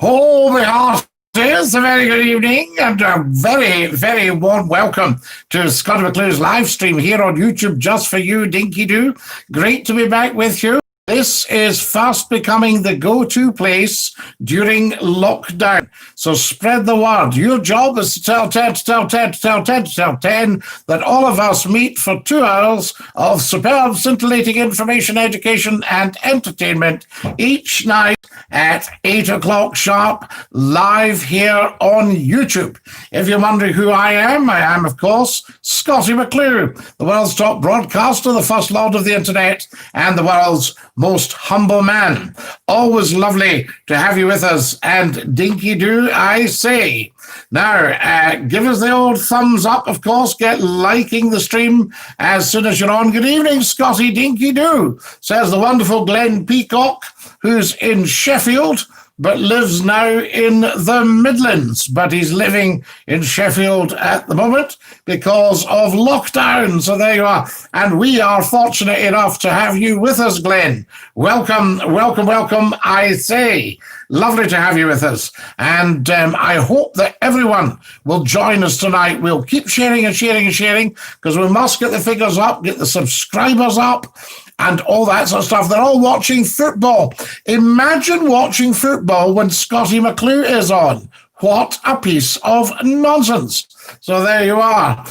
Oh, my heart is a very good evening and a very, very warm welcome to Scottie McClue's live stream here on YouTube just for you, Dinky Doo. Great to be back with you. This is fast becoming the go-to place during lockdown. So spread the word. Your job is to tell 10, to tell 10, to tell 10, to tell 10, that all of us meet for 2 hours of superb, scintillating information, education, and entertainment each night at 8 o'clock sharp, live here on YouTube. If you're wondering who I am, of course, Scottie McClue, the world's top broadcaster, the first lord of the internet, and the world's most humble man. Always lovely to have you with us, and Dinky Doo, I say. Now, give us the old thumbs up, of course. Get liking the stream as soon as you're on. Good evening, Scottie Dinky Doo, says the wonderful Glenn Peacock, who's in Sheffield, but lives now in the Midlands. But he's living in Sheffield at the moment because of lockdown. So there you are. And we are fortunate enough to have you with us, Glenn. Welcome, welcome, welcome, I say. Lovely to have you with us. And I hope that everyone will join us tonight. We'll keep sharing and sharing and sharing because we must get the figures up, get the subscribers up, and all that sort of stuff. They're all watching football. Imagine watching football when Scottie McClue is on. What a piece of nonsense. So there you are.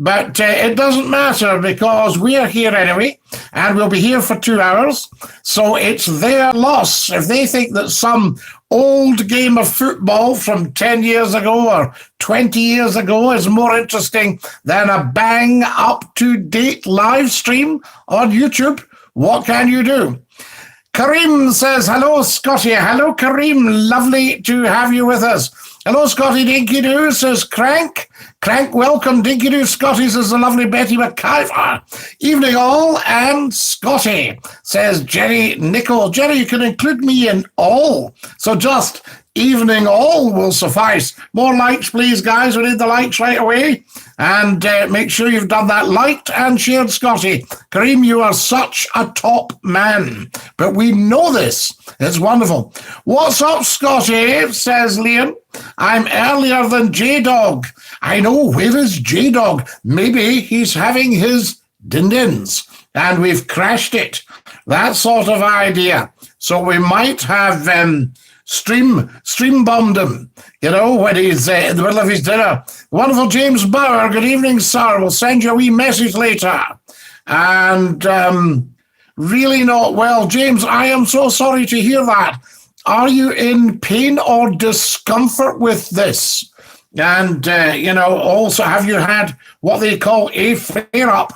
But it doesn't matter because we are here anyway, and we'll be here for 2 hours. So it's their loss. If they think that some old game of football from 10 years ago or 20 years ago is more interesting than a bang up-to-date live stream on YouTube, what can you do? Kareem says, hello, Scottie. Hello, Kareem. Lovely to have you with us. Hello, Scottie Dinky Doo, says Crank. Crank, welcome. Dinky Doo, Scottie, says the lovely Betty McIver. Evening all, and Scottie, says Jerry Nicol. Jerry, you can include me in all. So just evening all will suffice. More likes, please, guys. We need the likes right away. And make sure you've done that, liked and shared, Scottie. Kareem, you are such a top man. But we know this. It's wonderful. What's up, Scottie, says Liam. I'm earlier than J-Dog. I know, where is J-Dog? Maybe he's having his din-dins and we've crashed it. That sort of idea. So we might have stream bombed him, you know, when he's in the middle of his dinner. Wonderful James Bauer, good evening, sir. We'll send you a wee message later. And really not well. James, I am so sorry to hear that. Are you in pain or discomfort with this? And, you know, also, have you had what they call a flare-up?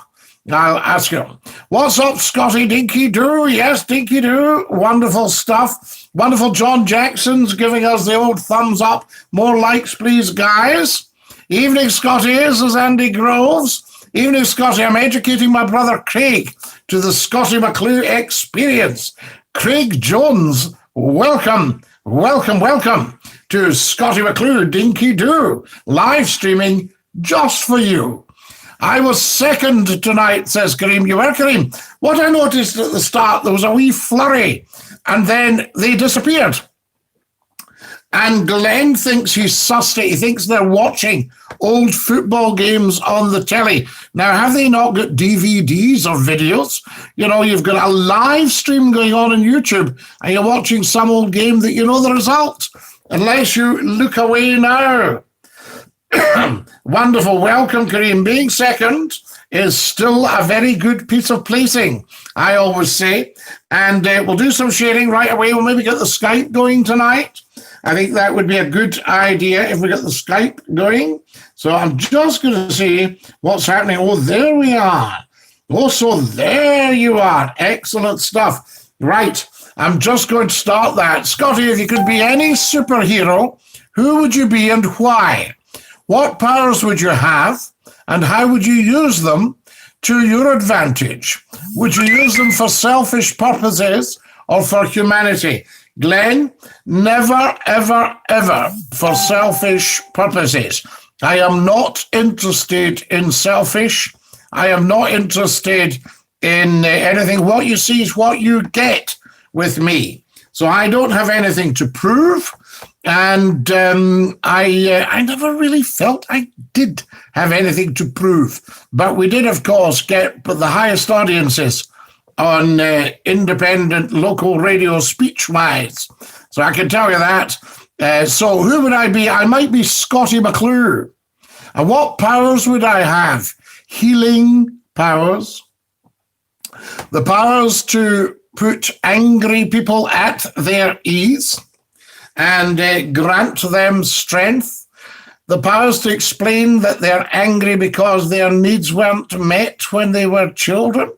I'll ask you. What's up, Scottie Dinky Doo? Yes, Dinky Doo. Wonderful stuff. Wonderful John Jackson's giving us the old thumbs up. More likes, please, guys. Evening, Scottie, says Andy Groves. Evening, Scottie. I'm educating my brother Craig to the Scottie McClue experience. Craig Jones, welcome, welcome, welcome to Scottie McClue Dinky Doo, live streaming just for you. I was second tonight, says Kareem. You were, Kareem. What I noticed at the start, there was a wee flurry, and then they disappeared. And Glenn thinks he's sussed it. He thinks they're watching old football games on the telly. Now, have they not got DVDs or videos? You know, you've got a live stream going on YouTube, and you're watching some old game that you know the result, unless you look away now. Wonderful. Welcome, Kareem. Being second is still a very good piece of placing, I always say. And we'll do some sharing right away. We'll maybe get the Skype going tonight. I think that would be a good idea if we get the Skype going. So I'm just going to see what's happening. Oh, there we are. Oh, so there you are. Excellent stuff. Right. I'm just going to start that. Scottie, if you could be any superhero, who would you be and why? What powers would you have, and how would you use them to your advantage? Would you use them for selfish purposes or for humanity? Glenn, never, ever, ever for selfish purposes. I am not interested in selfish. I am not interested in anything. What you see is what you get with me. So I don't have anything to prove. And I never really felt I did have anything to prove. But we did, of course, get the highest audiences on independent local radio speech-wise. So I can tell you that. So who would I be? I might be Scottie McCLUE. And what powers would I have? Healing powers. The powers to put angry people at their ease and grant them strength. The powers to explain that they're angry because their needs weren't met when they were children.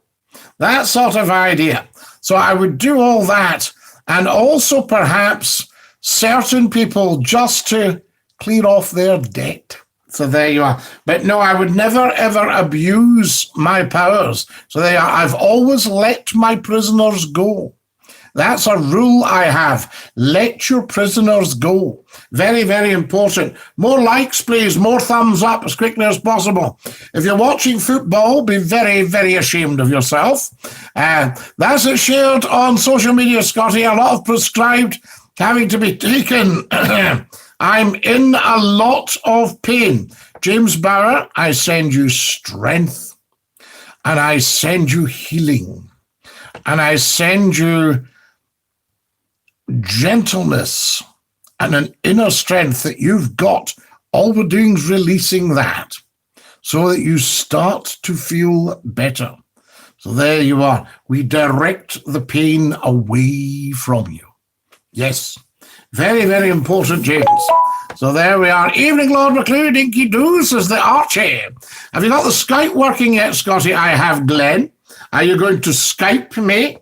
That sort of idea. So I would do all that, and also perhaps certain people just to clear off their debt. So there you are. But no, I would never, ever abuse my powers. So there you are. I've always let my prisoners go. That's a rule I have. Let your prisoners go. Very, very important. More likes, please. More thumbs up as quickly as possible. If you're watching football, be very, very ashamed of yourself. That's it shared on social media, Scottie. A lot of prescribed having to be taken. I'm in a lot of pain. James Bauer, I send you strength. And I send you healing. And I send you gentleness and an inner strength that you've got. All we're doing is releasing that so that you start to feel better. So there you are. We direct the pain away from you. Yes. Very, very important, James. So there we are. Evening, Lord McClue. Dinky Doo, says the Archie. Have you got the Skype working yet, Scottie? I have, Glenn. Are you going to Skype me?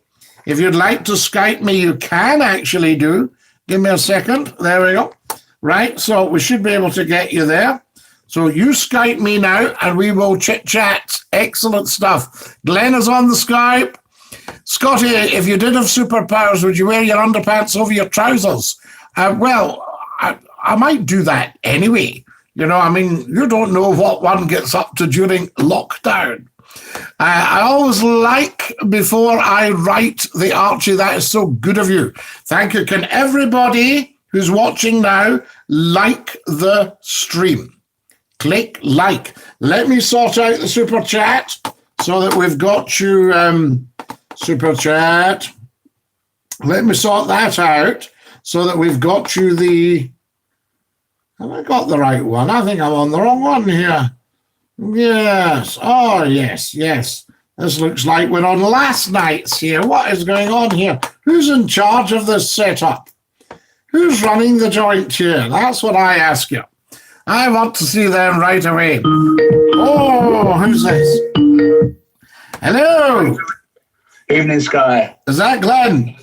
If you'd like to Skype me, you can actually do. Give me a second. There we go. Right, so we should be able to get you there. So you Skype me now, and we will chit-chat. Excellent stuff. Glenn is on the Skype. Scottie, if you did have superpowers, would you wear your underpants over your trousers? Well, I might do that anyway. You know, I mean, you don't know what one gets up to during lockdown. I always like before I write the Archie. That is so good of you. Thank you. Can everybody who's watching now like the stream? Click like. Let me sort out the super chat so that we've got you super chat. Let me sort that out so that we've got you the... Have I got the right one? I think I'm on the wrong one here. Yes. Oh, yes, yes. This looks like we're on last night's here. What is going on here? Who's in charge of this setup? Who's running the joint here? That's what I ask you. I want to see them right away. Oh, who's this? Hello. Evening, Sky. Is that Glenn?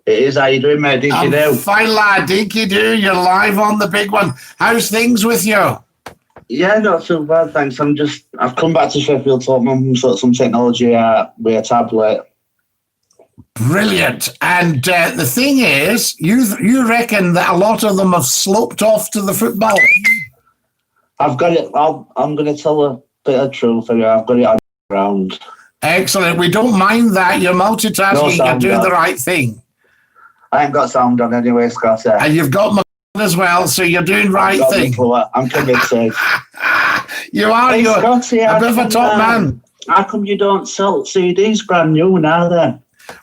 It is. How you doing, mate? Dinky Doo. Fine, lad. Dinky Doo. You're live on the big one. How's things with you? Yeah, not too bad, thanks. I've come back to Sheffield to help mum sort some technology with a tablet. Brilliant. And the thing is, you reckon that a lot of them have sloped off to the football? I've got it. I'm going to tell a bit of truth for you. I've got it on the ground. Excellent. We don't mind that. You're multitasking. You're doing the right thing. I ain't got sound on anyway, Scott. And you've got my as well, so you're doing right thing. I'm committed. You are. Hey, You're Scotty, a bit of a top man. How come you don't sell CDs brand new now then?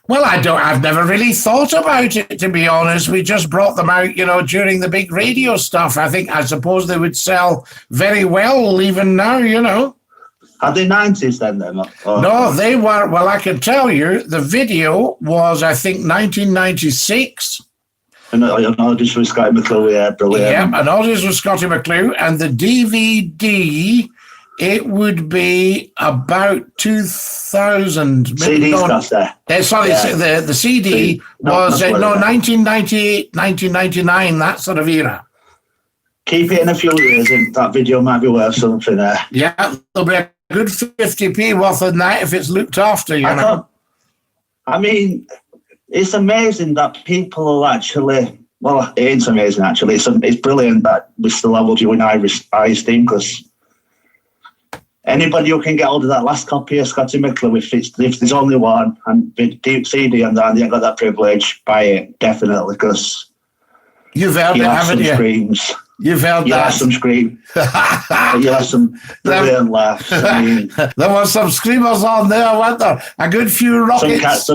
Well, I've never really thought about it, to be honest. We just brought them out, during the big radio stuff. I suppose they would sell very well even now, Are they 90s then? No, they were. Well, I can tell you, the video was, I think, 1996. An audience with Scottie McCLUE, yeah, brilliant. Yeah, an audience with Scottie McCLUE, and the DVD, it would be about 2000. CD's there. Sorry, yeah. The CD was 1998, 1999, that sort of era. Keep it in a few years, and that video might be worth something there. Yeah, there'll be a good 50p worth of that if it's looked after, I mean, it's amazing that people are actually, well, it ain't amazing actually, it's brilliant that we still have you in high esteem, because anybody who can get hold of that last copy of Scottie McClue, if there's only one, and the deep CD and that, they ain't got that privilege, buy it, definitely, because you've heard it, haven't you? Screams. You've heard You'll that. have some screams. You'll have some brilliant laughs. I mean, there were some screamers on there, weren't there? A good few rockets.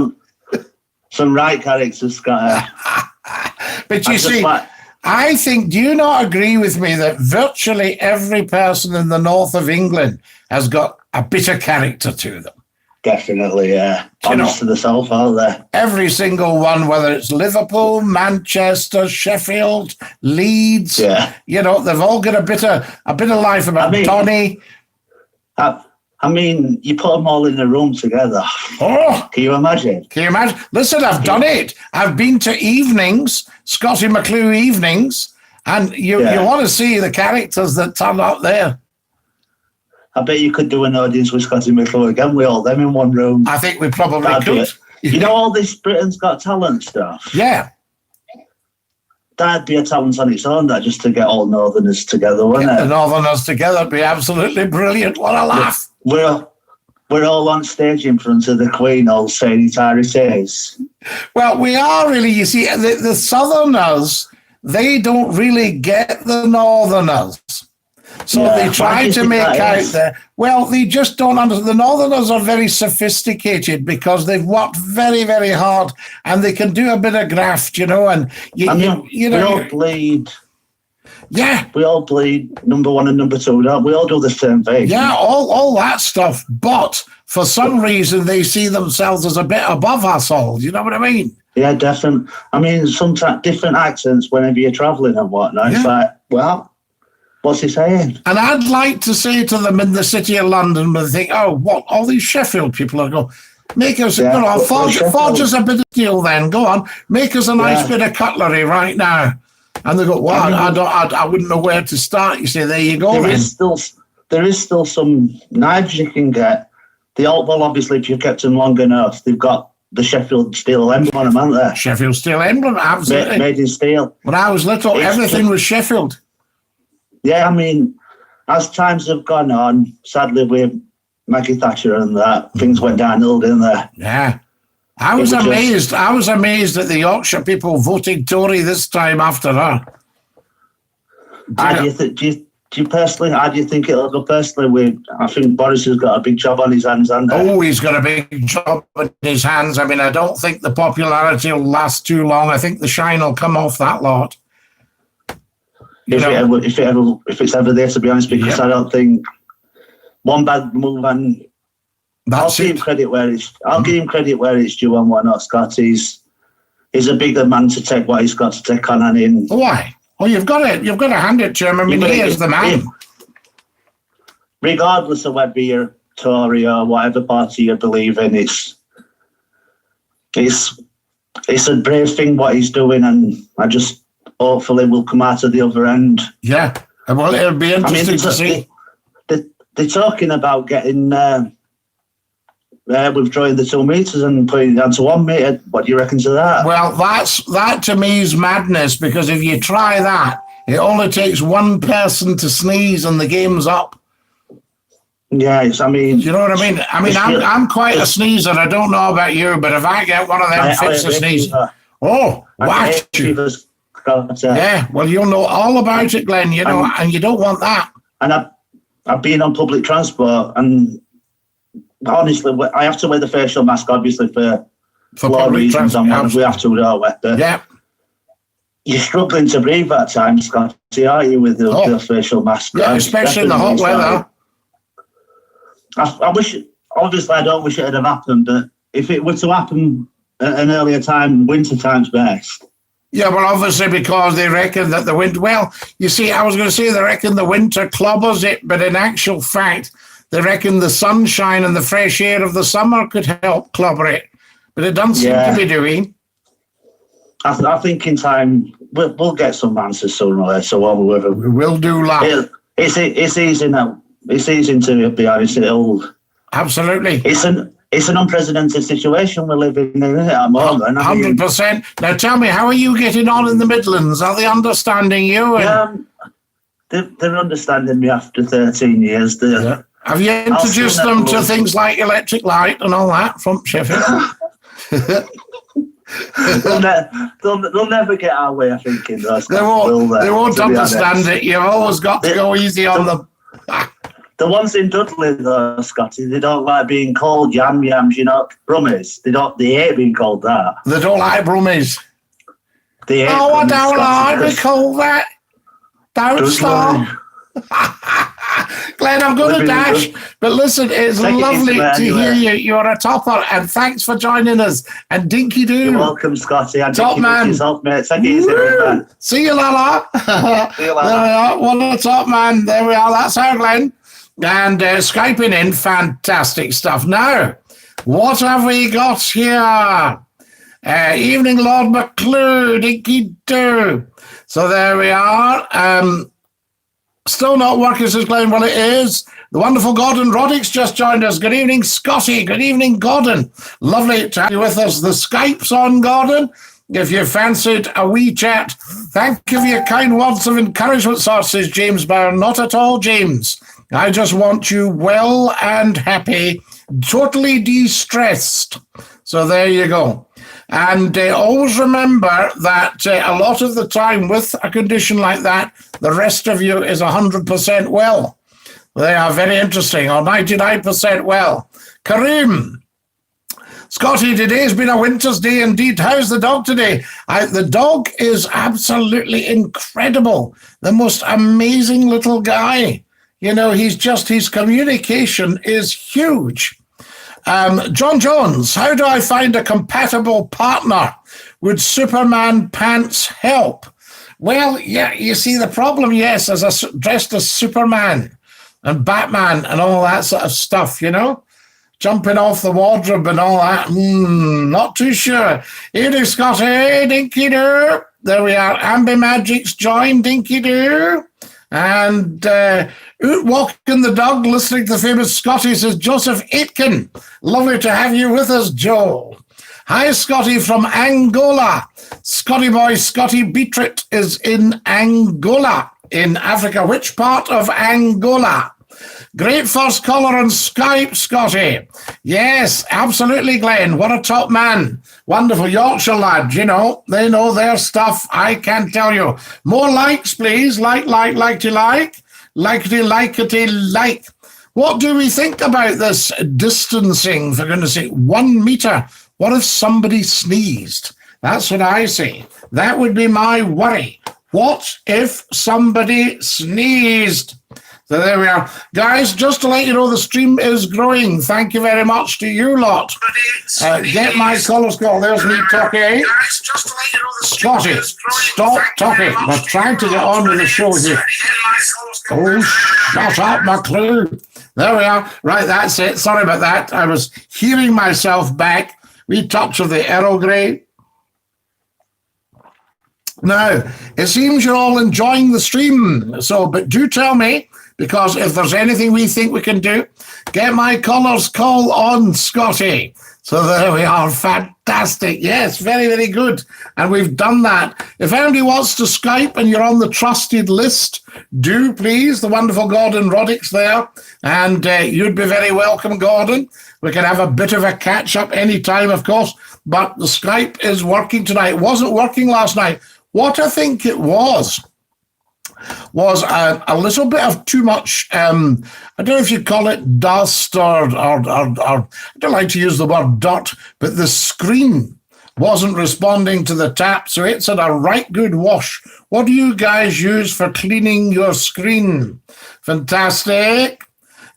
Some right characters, Scott. But you see, I think, do you not agree with me that virtually every person in the north of England has got a bit of character to them? Definitely, yeah. Honest to the self, aren't they? Every single one, whether it's Liverpool, Manchester, Sheffield, Leeds, you know, they've all got a bit of life about Donny. I mean, you put them all in a room together. Oh, can you imagine? Can you imagine? Listen, I've done it. I've been to evenings, Scottie McClue evenings, and you want to see the characters that turn up there. I bet you could do an audience with Scottie McClue again with all them in one room. I think we probably could. You know all this Britain's Got Talent stuff? Yeah. That'd be a talent on its own, that, just to get all Northerners together, wouldn't it? The Northerners together would be absolutely brilliant. What a laugh. We're all on stage in front of the Queen, all saying it how it is. Well, we are really, you see, the Southerners, they don't really get the Northerners. So they try to make out there. Well, they just don't understand. The Northerners are very sophisticated because they've worked very, very hard, and they can do a bit of graft, you know. And you know, we all bleed. Yeah, we all bleed number one and number two. Don't we? All do the same thing. Yeah, all that stuff. But for some reason, they see themselves as a bit above us all. You know what I mean? Yeah, definitely. I mean, sometimes different accents whenever you're travelling and whatnot. It's like, well, what's he saying? And I'd like to say to them in the city of London, but they think, oh, what? All these Sheffield people are going, make us, forge us a bit of deal then. Go on, make us a nice bit of cutlery right now. And they go, well, I wouldn't know where to start. You say, there you go. There is still some knives you can get. Well, obviously, if you've kept them long enough, they've got the Sheffield steel emblem on them, haven't they? Sheffield steel emblem, absolutely. Made in steel. When I was little, everything was Sheffield. Yeah, I mean, as times have gone on, sadly with Maggie Thatcher and that, things went downhill, didn't they? Yeah. I was amazed that the Yorkshire people voted Tory this time after her. How do you think it'll go personally? I think Boris has got a big job on his hands, hasn't he? Oh, he's got a big job on his hands. I mean, I don't think the popularity will last too long. I think the shine will come off that lot. If it's ever there, to be honest, because I don't think one bad move and I'll give him credit where it's due and whatnot. Scott, he's a bigger man to take what he's got to take on and in. Why? Oh, you've got to hand it to him. I mean, he is the man. Regardless of whether you're Tory or whatever party you believe in, it's a brave thing what he's doing, and I just hopefully will come out of the other end. Yeah, well, it'll be interesting to see. They're talking about getting withdrawing the 2 meters and putting it down to 1 meter. What do you reckon to that? Well, that to me is madness, because if you try that, it only takes one person to sneeze and the game's up. Yes, I mean, you know what I mean? I mean, I'm quite a sneezer. I don't know about you, but if I get one of them fits of sneeze, watch you. Yeah, well, you'll know all about it, Glenn. You know, and you don't want that. And I've been on public transport, and honestly, I have to wear the facial mask, obviously, for law reasons. We have to, don't we? Yeah. You're struggling to breathe at times, Scotty, aren't you, with the facial mask? Yeah, especially in the hot weather. I wish, obviously, I don't wish it had happened, but if it were to happen at an earlier time, winter time's best. Yeah, well, obviously, because they reckon that the winter... Well, you see, I was going to say they reckon the winter clobbers it, but in actual fact, they reckon the sunshine and the fresh air of the summer could help clobber it. But it doesn't seem to be doing. I think in time, we'll get some answers sooner or later. We will do that. It's easy now. It's easy to be honest. Absolutely. It's an unprecedented situation we're living in at the moment. 100%. Now tell me, how are you getting on in the Midlands? Are they understanding you? They're understanding me after 13 years. Have you introduced them to things like electric light and all that from Sheffield? they'll never get our way, I think, in those. They won't understand it. You've always got to go easy on them. The ones in Dudley, though, Scotty, they don't like being called yams, brummies. They hate being called that. They don't like brummies. I don't like to be called that. Don't stop. Glenn, I'm going to dash, but listen, it's lovely to hear you. You're a topper, and thanks for joining us. And Dinky Doo. You're welcome, Scotty. And top man. Yourself, mate. Take it easy, man. See you, Lala. See you, Lala. There we are. What a top man. There we are. That's our Glenn. And Skyping in, fantastic stuff. Now, what have we got here? Evening, Lord McClue, Dinky Doo. So there we are. Still not working, says Glenn. Well, it is. The wonderful Gordon Roddick's just joined us. Good evening, Scotty. Good evening, Gordon. Lovely to have you with us. The Skype's on, Gordon. If you fancied a wee chat, thank you for your kind words of encouragement, sir, says James Byrne. Not at all, James. I just want you well and happy, totally de-stressed. So there you go. And always remember that a lot of the time with a condition like that, the rest of you is 100% well. They are very interesting, or 99% well. Kareem, Scotty, today's been a winter's day indeed. How's the dog today? The dog is absolutely incredible. The most amazing little guy. His communication is huge. John Jones, how do I find a compatible partner? Would Superman pants help? Well, yeah, you see the problem, yes, dressed as Superman and Batman and all that sort of stuff, jumping off the wardrobe and all that. Not too sure. Here do, Scotty, Dinky Doo. There we are. Ambi Magic's joined, Dinky Doo. And walking the dog, listening to the famous Scotty, says Joseph Aitken. Lovely to have you with us, Joel. Hi, Scotty from Angola. Scotty boy, Scotty Beatrit is in Angola, in Africa. Which part of Angola? Great first caller on Skype, Scotty. Yes, absolutely, Glenn. What a top man. Wonderful Yorkshire lad, They know their stuff, I can tell you. More likes, please. Like. Likety. What do we think about this distancing, for goodness sake? 1 meter. What if somebody sneezed? That's what I say. That would be my worry. What if somebody sneezed? So there we are. Guys, just to let you know, the stream is growing. Thank you very much to you lot. Get my colours call. There's me talking. Guys, just to let you know, the Scotty, stop talking. We're trying to get on with the show here. Oh, shut up, McClue. There we are. Right, that's it. Sorry about that. I was hearing myself back. Wee touch of the Earl Grey. Now, it seems you're all enjoying the stream. But do tell me, because if there's anything we think we can do, get my callers call on, Scotty. So there we are. Fantastic. Yes, very, very good. And we've done that. If anybody wants to Skype and you're on the trusted list, do please. The wonderful Gordon Roddick's there. And you'd be very welcome, Gordon. We can have a bit of a catch-up anytime, of course. But the Skype is working tonight. It wasn't working last night. What I think it was a little bit of too much, I don't know if you call it dust or I don't like to use the word dirt, but the screen wasn't responding to the tap, so it's had a right good wash. What do you guys use for cleaning your screen? Fantastic.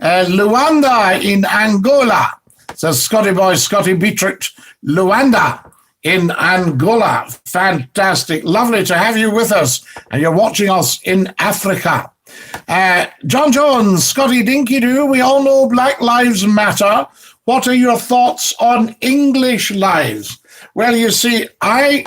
Luanda in Angola, says Scotty boy, Scotty Beatrit. Luanda in Angola. Fantastic. Lovely to have you with us. And you're watching us in Africa. John Jones, Scotty Dinky Doo, we all know Black Lives Matter. What are your thoughts on English lives? Well, you see, I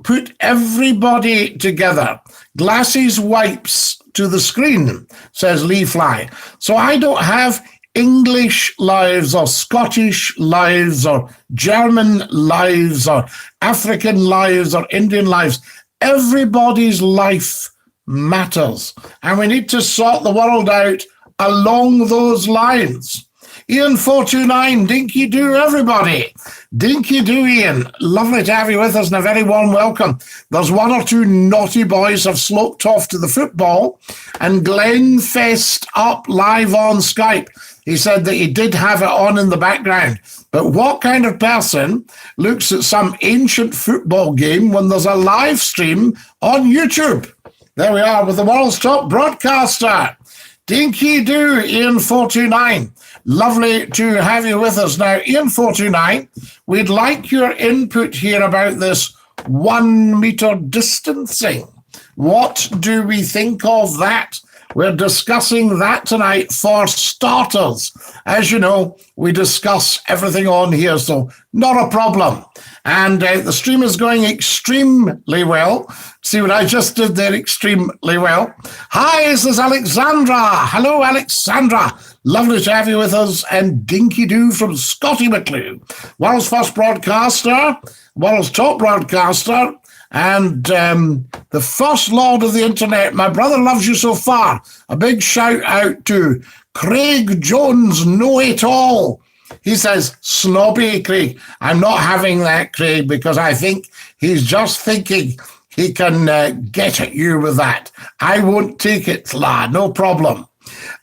put everybody together. Glasses wipes to the screen, says Lee Fly. So I don't have English lives or Scottish lives or German lives or African lives or Indian lives. Everybody's life matters. And we need to sort the world out along those lines. Ian429, Dinky Doo, everybody. Dinky Doo, Ian. Lovely to have you with us and a very warm welcome. There's one or two naughty boys have sloped off to the football, and Glenn fessed up live on Skype. He said that he did have it on in the background. But what kind of person looks at some ancient football game when there's a live stream on YouTube? There we are with the world's top broadcaster. Dinky Doo, Ian429. Lovely to have you with us. Now, Ian429, we'd like your input here about this 1 meter distancing. What do we think of that? We're discussing that tonight for starters. As you know, we discuss everything on here, so not a problem. And the stream is going extremely well. See what I just did there? Extremely well. Hi, this is Alexandra. Hello, Alexandra. Lovely to have you with us. And Dinky Doo from SCOTTIE McCLUE, world's first broadcaster, world's top broadcaster, and the first lord of the internet. My brother loves you so far. A big shout out to Craig Jones, know-it-all. He says, snobby Craig. I'm not having that, Craig, because I think he's just thinking he can get at you with that. I won't take it, lad, no problem.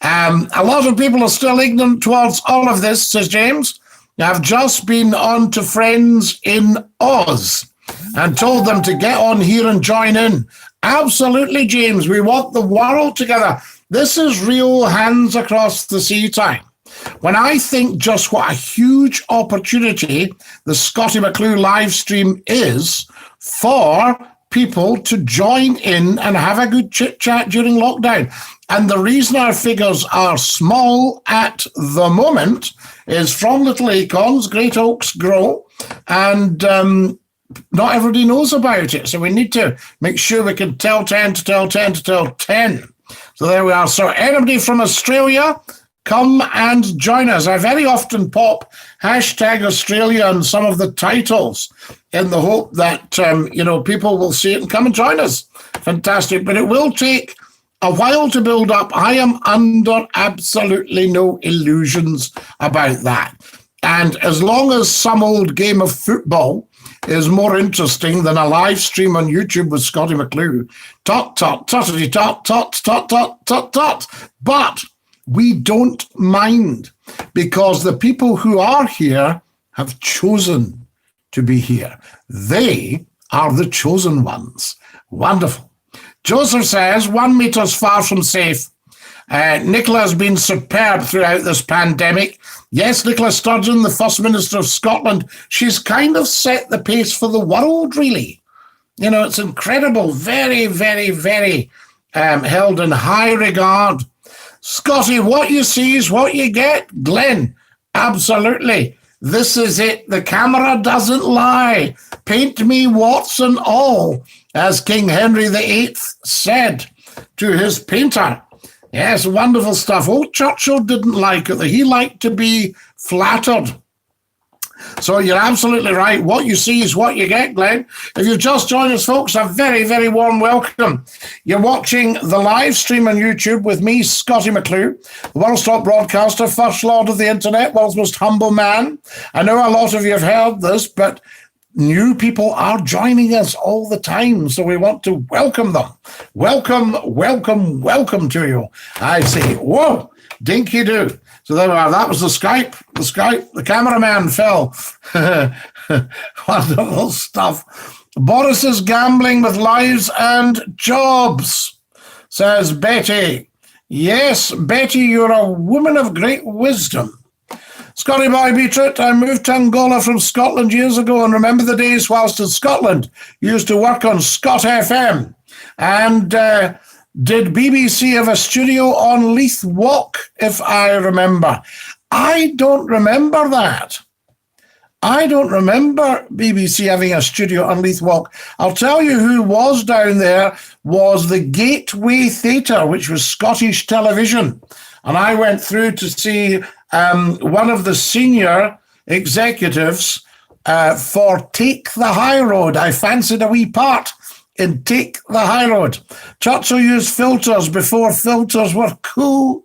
A lot of people are still ignorant towards all of this, says James. I've just been on to friends in Oz and told them to get on here and join in. Absolutely, James. We want the world together. This is real hands across the sea time. When I think just what a huge opportunity the SCOTTIE McCLUE live stream is for people to join in and have a good chit-chat during lockdown. And the reason our figures are small at the moment is from little acorns, great oaks grow, and not everybody knows about it. So we need to make sure we can tell 10 to tell 10 to tell 10. So there we are. So anybody from Australia, come and join us. I very often pop #Australia on some of the titles in the hope that, people will see it and come and join us. Fantastic. But it will take a while to build up. I am under absolutely no illusions about that. And as long as some old game of football is more interesting than a live stream on YouTube with SCOTTIE McCLUE, tot, tot, tottity, tot, tot, tot, tot, tot, tot. But we don't mind, because the people who are here have chosen to be here. They are the chosen ones. Wonderful. Joseph says, 1 meter's far from safe. Nicola has been superb throughout this pandemic. Yes, Nicola Sturgeon, the First Minister of Scotland, she's kind of set the pace for the world, really. It's incredible. Very, very, very held in high regard. Scotty, what you see is what you get. Glenn, absolutely. This is it. The camera doesn't lie. Paint me warts and all, as King Henry VIII said to his painter. Yes, wonderful stuff. Old Churchill didn't like it. He liked to be flattered. So you're absolutely right. What you see is what you get, Glenn. If you've just joined us, folks, a very, very warm welcome. You're watching the live stream on YouTube with me, SCOTTIE McCLUE, the world's top broadcaster, first lord of the internet, world's most humble man. I know a lot of you have heard this, but new people are joining us all the time, so we want to welcome them. Welcome, welcome, welcome to you. I say, whoa, Dinky Doo. So there we are. That was the Skype. The cameraman fell. Wonderful stuff. Boris is gambling with lives and jobs, says Betty. Yes, Betty, you're a woman of great wisdom. Scotty Boy Beatrice, I moved to Angola from Scotland years ago and remember the days whilst in Scotland. Used to work on Scott FM. And did BBC have a studio on Leith Walk, if I remember? I don't remember that. I don't remember BBC having a studio on Leith Walk. I'll tell you who was down there was the Gateway Theatre, which was Scottish television. And I went through to see one of the senior executives for Take the High Road. I fancied a wee part in Take the High Road. Churchill used filters before filters were cool.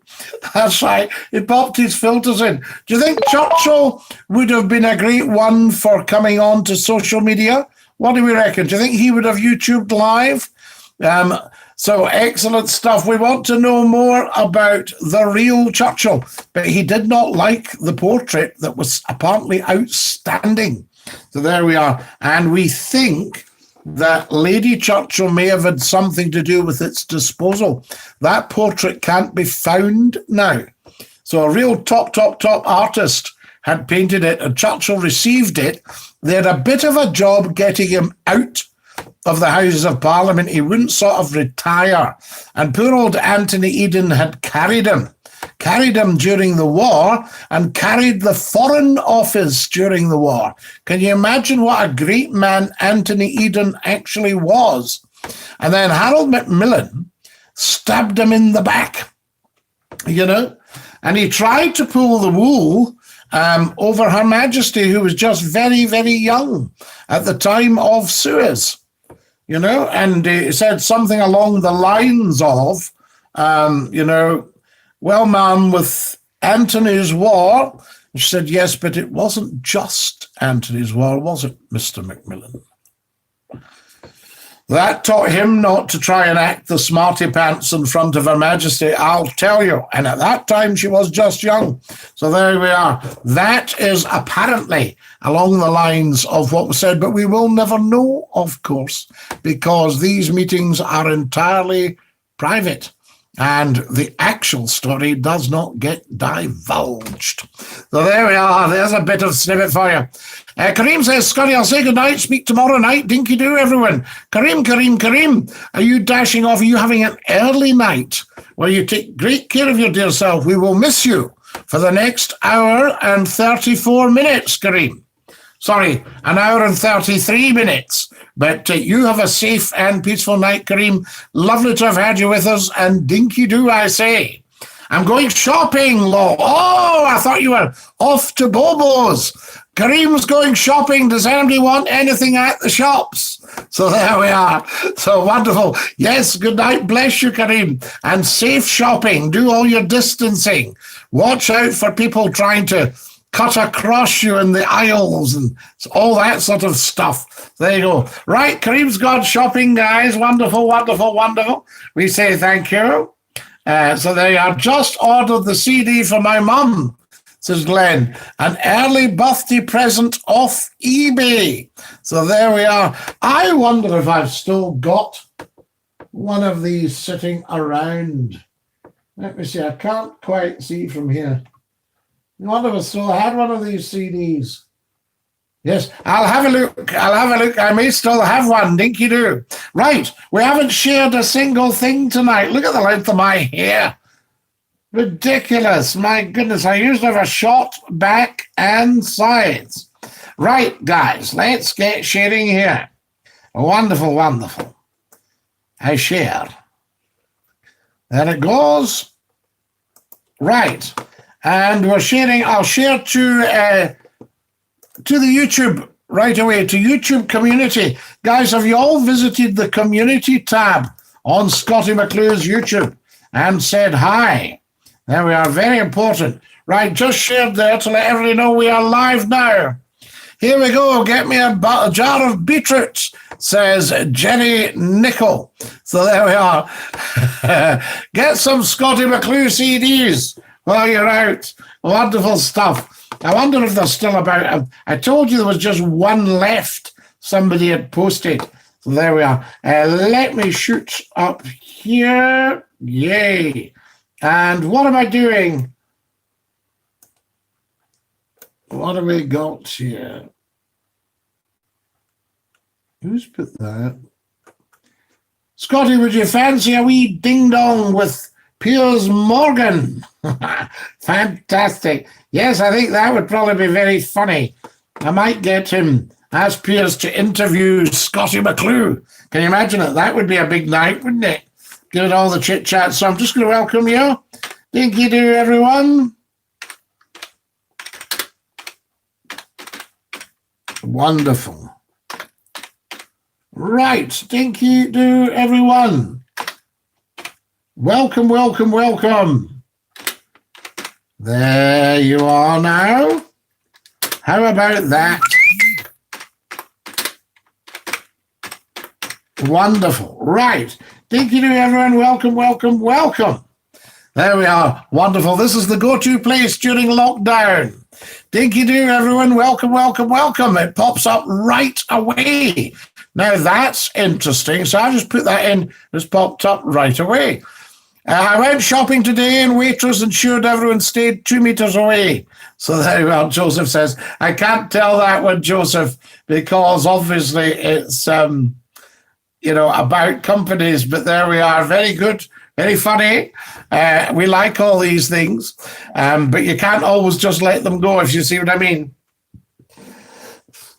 That's right. He popped his filters in. Do you think Churchill would have been a great one for coming on to social media? What do we reckon? Do you think he would have YouTubed live? So excellent stuff. We want to know more about the real Churchill, but he did not like the portrait that was apparently outstanding. So there we are. And we think that Lady Churchill may have had something to do with its disposal. That portrait can't be found now. So a real top artist had painted it, and Churchill received it. They had a bit of a job getting him out of the Houses of Parliament. He wouldn't sort of retire. And poor old Anthony Eden had carried him during the war and carried the Foreign Office during the war. Can you imagine what a great man Anthony Eden actually was? And then Harold Macmillan stabbed him in the back, and he tried to pull the wool over Her Majesty, who was just very, very young at the time of Suez, and he said something along the lines of, well, ma'am, with Antony's war. She said, yes, but it wasn't just Antony's war, was it, Mr. Macmillan? That taught him not to try and act the smarty pants in front of Her Majesty, I'll tell you. And at that time, she was just young. So there we are. That is apparently along the lines of what was said, but we will never know, of course, because these meetings are entirely private. And the actual story does not get divulged. So there we are. There's a bit of snippet for you. Kareem says, Scottie, I'll say good night. Speak tomorrow night. Dinky do, everyone. Kareem, are you dashing off? Are you having an early night? Well, you take great care of your dear self. We will miss you for the next hour and 34 minutes, Kareem. Sorry, an hour and 33 minutes. But you have a safe and peaceful night, Kareem. Lovely to have had you with us. And dinky do, I say. I'm going shopping, Lo. Oh, I thought you were off to Bobo's. Kareem's going shopping. Does anybody want anything at the shops? So there we are. So wonderful. Yes, good night. Bless you, Kareem. And safe shopping. Do all your distancing. Watch out for people trying to cut across you in the aisles and all that sort of stuff. There you go. Right, Kareem's gone shopping, guys. Wonderful, wonderful, wonderful. We say thank you. So they are. Just ordered the CD for my mum, says Glenn. An early birthday present off eBay. So there we are. I wonder if I've still got one of these sitting around. Let me see. I can't quite see from here. One of us still had one of these CDs. Yes, I'll have a look. I may still have one. Dinky do. Right, we haven't shared a single thing tonight. Look at the length of my hair. Ridiculous. My goodness, I usually have a short back and sides. Right, guys, let's get sharing here. Wonderful, wonderful. I share. There it goes. Right. And we're sharing, I'll share to the YouTube right away, to YouTube community. Guys, have you all visited the community tab on Scottie McClue's YouTube and said hi? There we are, very important. Right, just shared there to let everybody know we are live now. Here we go, get me a jar of beetroot, says Jenny Nicol. So there we are. Get some Scottie McClue CDs while you're out. Wonderful stuff. I wonder if they're still about. I told you there was just one left somebody had posted. So there we are. Let me shoot up here. Yay. And what am I doing? What have we got here? Who's put that? Scottie, would you fancy a wee ding-dong with Piers Morgan? Fantastic. Yes, I think that would probably be very funny. I might get him, ask Piers to interview Scottie McClue. Can you imagine it? That would be a big night, wouldn't it? Give it all the chit-chat. So I'm just going to welcome you. Dinky do, everyone. Wonderful. Right, dinky do, everyone. Welcome, welcome, welcome. There you are now. How about that? Wonderful. Right. Dinky do, everyone. Welcome, welcome, welcome. There we are. Wonderful. This is the go-to place during lockdown. Dinky do, everyone. Welcome, welcome, welcome. It pops up right away. Now, that's interesting. So I'll just put that in. It's popped up right away. I went shopping today and Waitrose ensured everyone stayed 2 meters away. So there you are, Joseph says. I can't tell that one, Joseph, because obviously it's, about companies. But there we are. Very good. Very funny. We like all these things. But you can't always just let them go, if you see what I mean.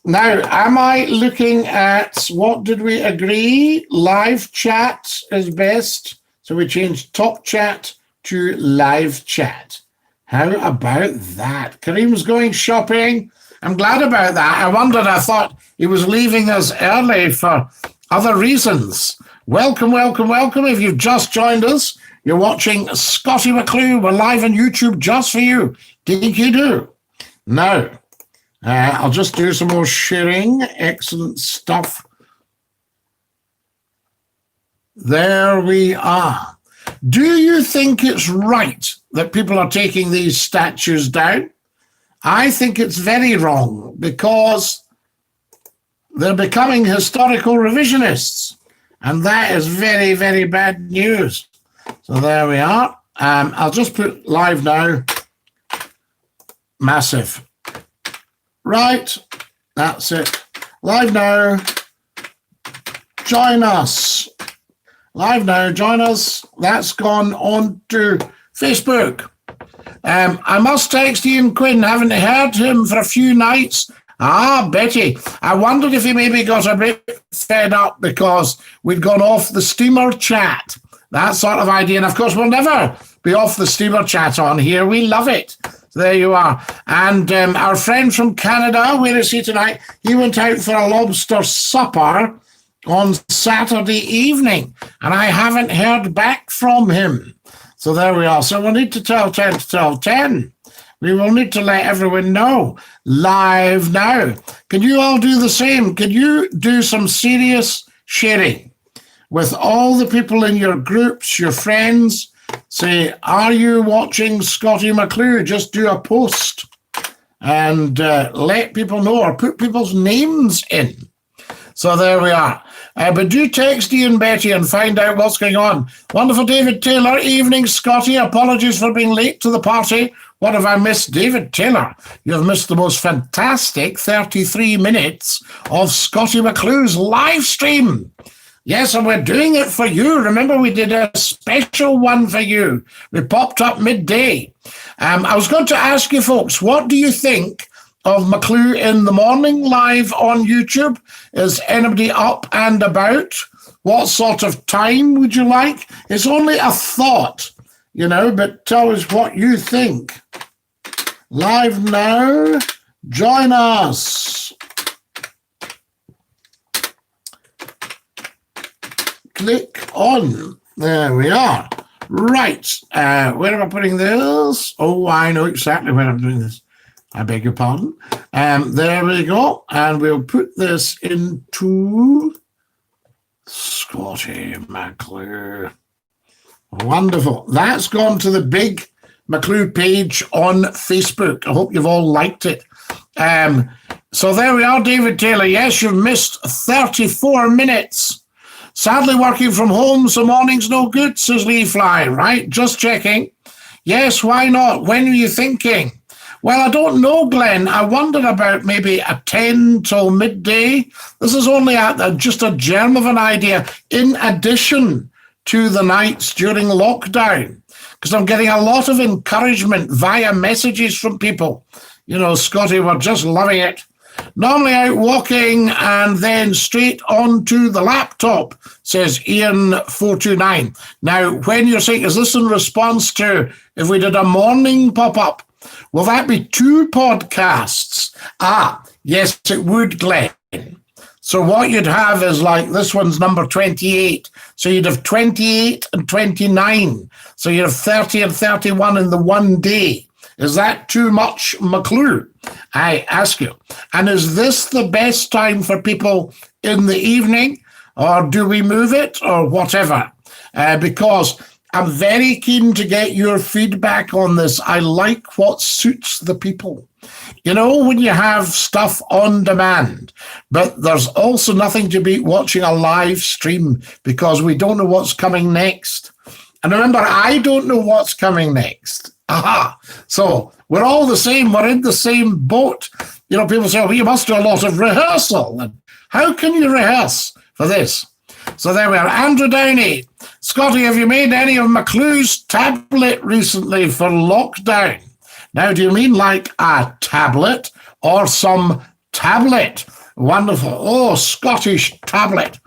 Now, am I looking at, what did we agree? Live chat is best. So we changed top chat to live chat. How about that? Kareem's going shopping. I'm glad about that. I thought he was leaving us early for other reasons. Welcome, welcome, welcome. If you've just joined us, you're watching Scottie McClue. We're live on YouTube just for you. Dinky do. Now, I'll just do some more sharing. Excellent stuff. There we are. Do you think it's right that people are taking these statues down? I think it's very wrong because they're becoming historical revisionists. And that is very, very bad news. So there we are. I'll just put live now. Massive. Right. That's it. Live now. Join us. Live now, join us. That's gone on to Facebook. I must text Ian Quinn. Haven't heard him for a few nights. Betty. I wondered if he maybe got a bit fed up because we'd gone off the steamer chat. That sort of idea. And of course, we'll never be off the steamer chat on here. We love it. So there you are. And our friend from Canada, where is he tonight? He went out for a lobster supper on Saturday evening, and I haven't heard back from him. So there we are. So we'll need to tell 10 to tell 10. We will need to let everyone know live now. Can you all do the same? Can you do some serious sharing with all the people in your groups, your friends? Say, are you watching Scottie McClue? Just do a post and let people know or put people's names in. So there we are. But do text Ian Betty and find out what's going on. Wonderful David Taylor. Evening, Scottie. Apologies for being late to the party. What have I missed? David Taylor, you have missed the most fantastic 33 minutes of Scottie McClue's live stream. Yes, and we're doing it for you. Remember, we did a special one for you. We popped up midday. I was going to ask you folks, what do you think of McClue in the morning live on YouTube? Is anybody up and about? What sort of time would you like? It's only a thought, but tell us what you think. Live now. Join us. Click on. There we are. Right. Where am I putting this? Oh, I know exactly where I'm doing this. I beg your pardon. There we go. And we'll put this into Scottie McClue. Wonderful. That's gone to the big McClue page on Facebook. I hope you've all liked it. So there we are, David Taylor. Yes, you've missed 34 minutes. Sadly working from home, so morning's no good, says Lee Fly. Right, just checking. Yes, why not? When were you thinking? Well, I don't know, Glenn. I wondered about maybe a 10 till midday. This is only just a germ of an idea in addition to the nights during lockdown, because I'm getting a lot of encouragement via messages from people. Scottie, we're just loving it. Normally out walking and then straight onto the laptop, says Ian429. Now, when you're saying, is this in response to if we did a morning pop-up? Will that be 2 podcasts? Yes, it would, Glenn. So what you'd have is like, this one's number 28. So you'd have 28 and 29. So you'd have 30 and 31 in the one day. Is that too much McClue? I ask you. And is this the best time for people in the evening, or do we move it, or whatever? Because I'm very keen to get your feedback on this. I like what suits the people. You know, when you have stuff on demand, but there's also nothing to beat watching a live stream because we don't know what's coming next. And remember, I don't know what's coming next. Aha. So we're all the same. We're in the same boat. You know, people say, well, you must do a lot of rehearsal. And how can you rehearse for this? So there we are. Andrew Downey. Scottie, have you made any of McClue's tablet recently for lockdown? Now, do you mean like a tablet or some tablet? Wonderful. Oh, Scottish tablet.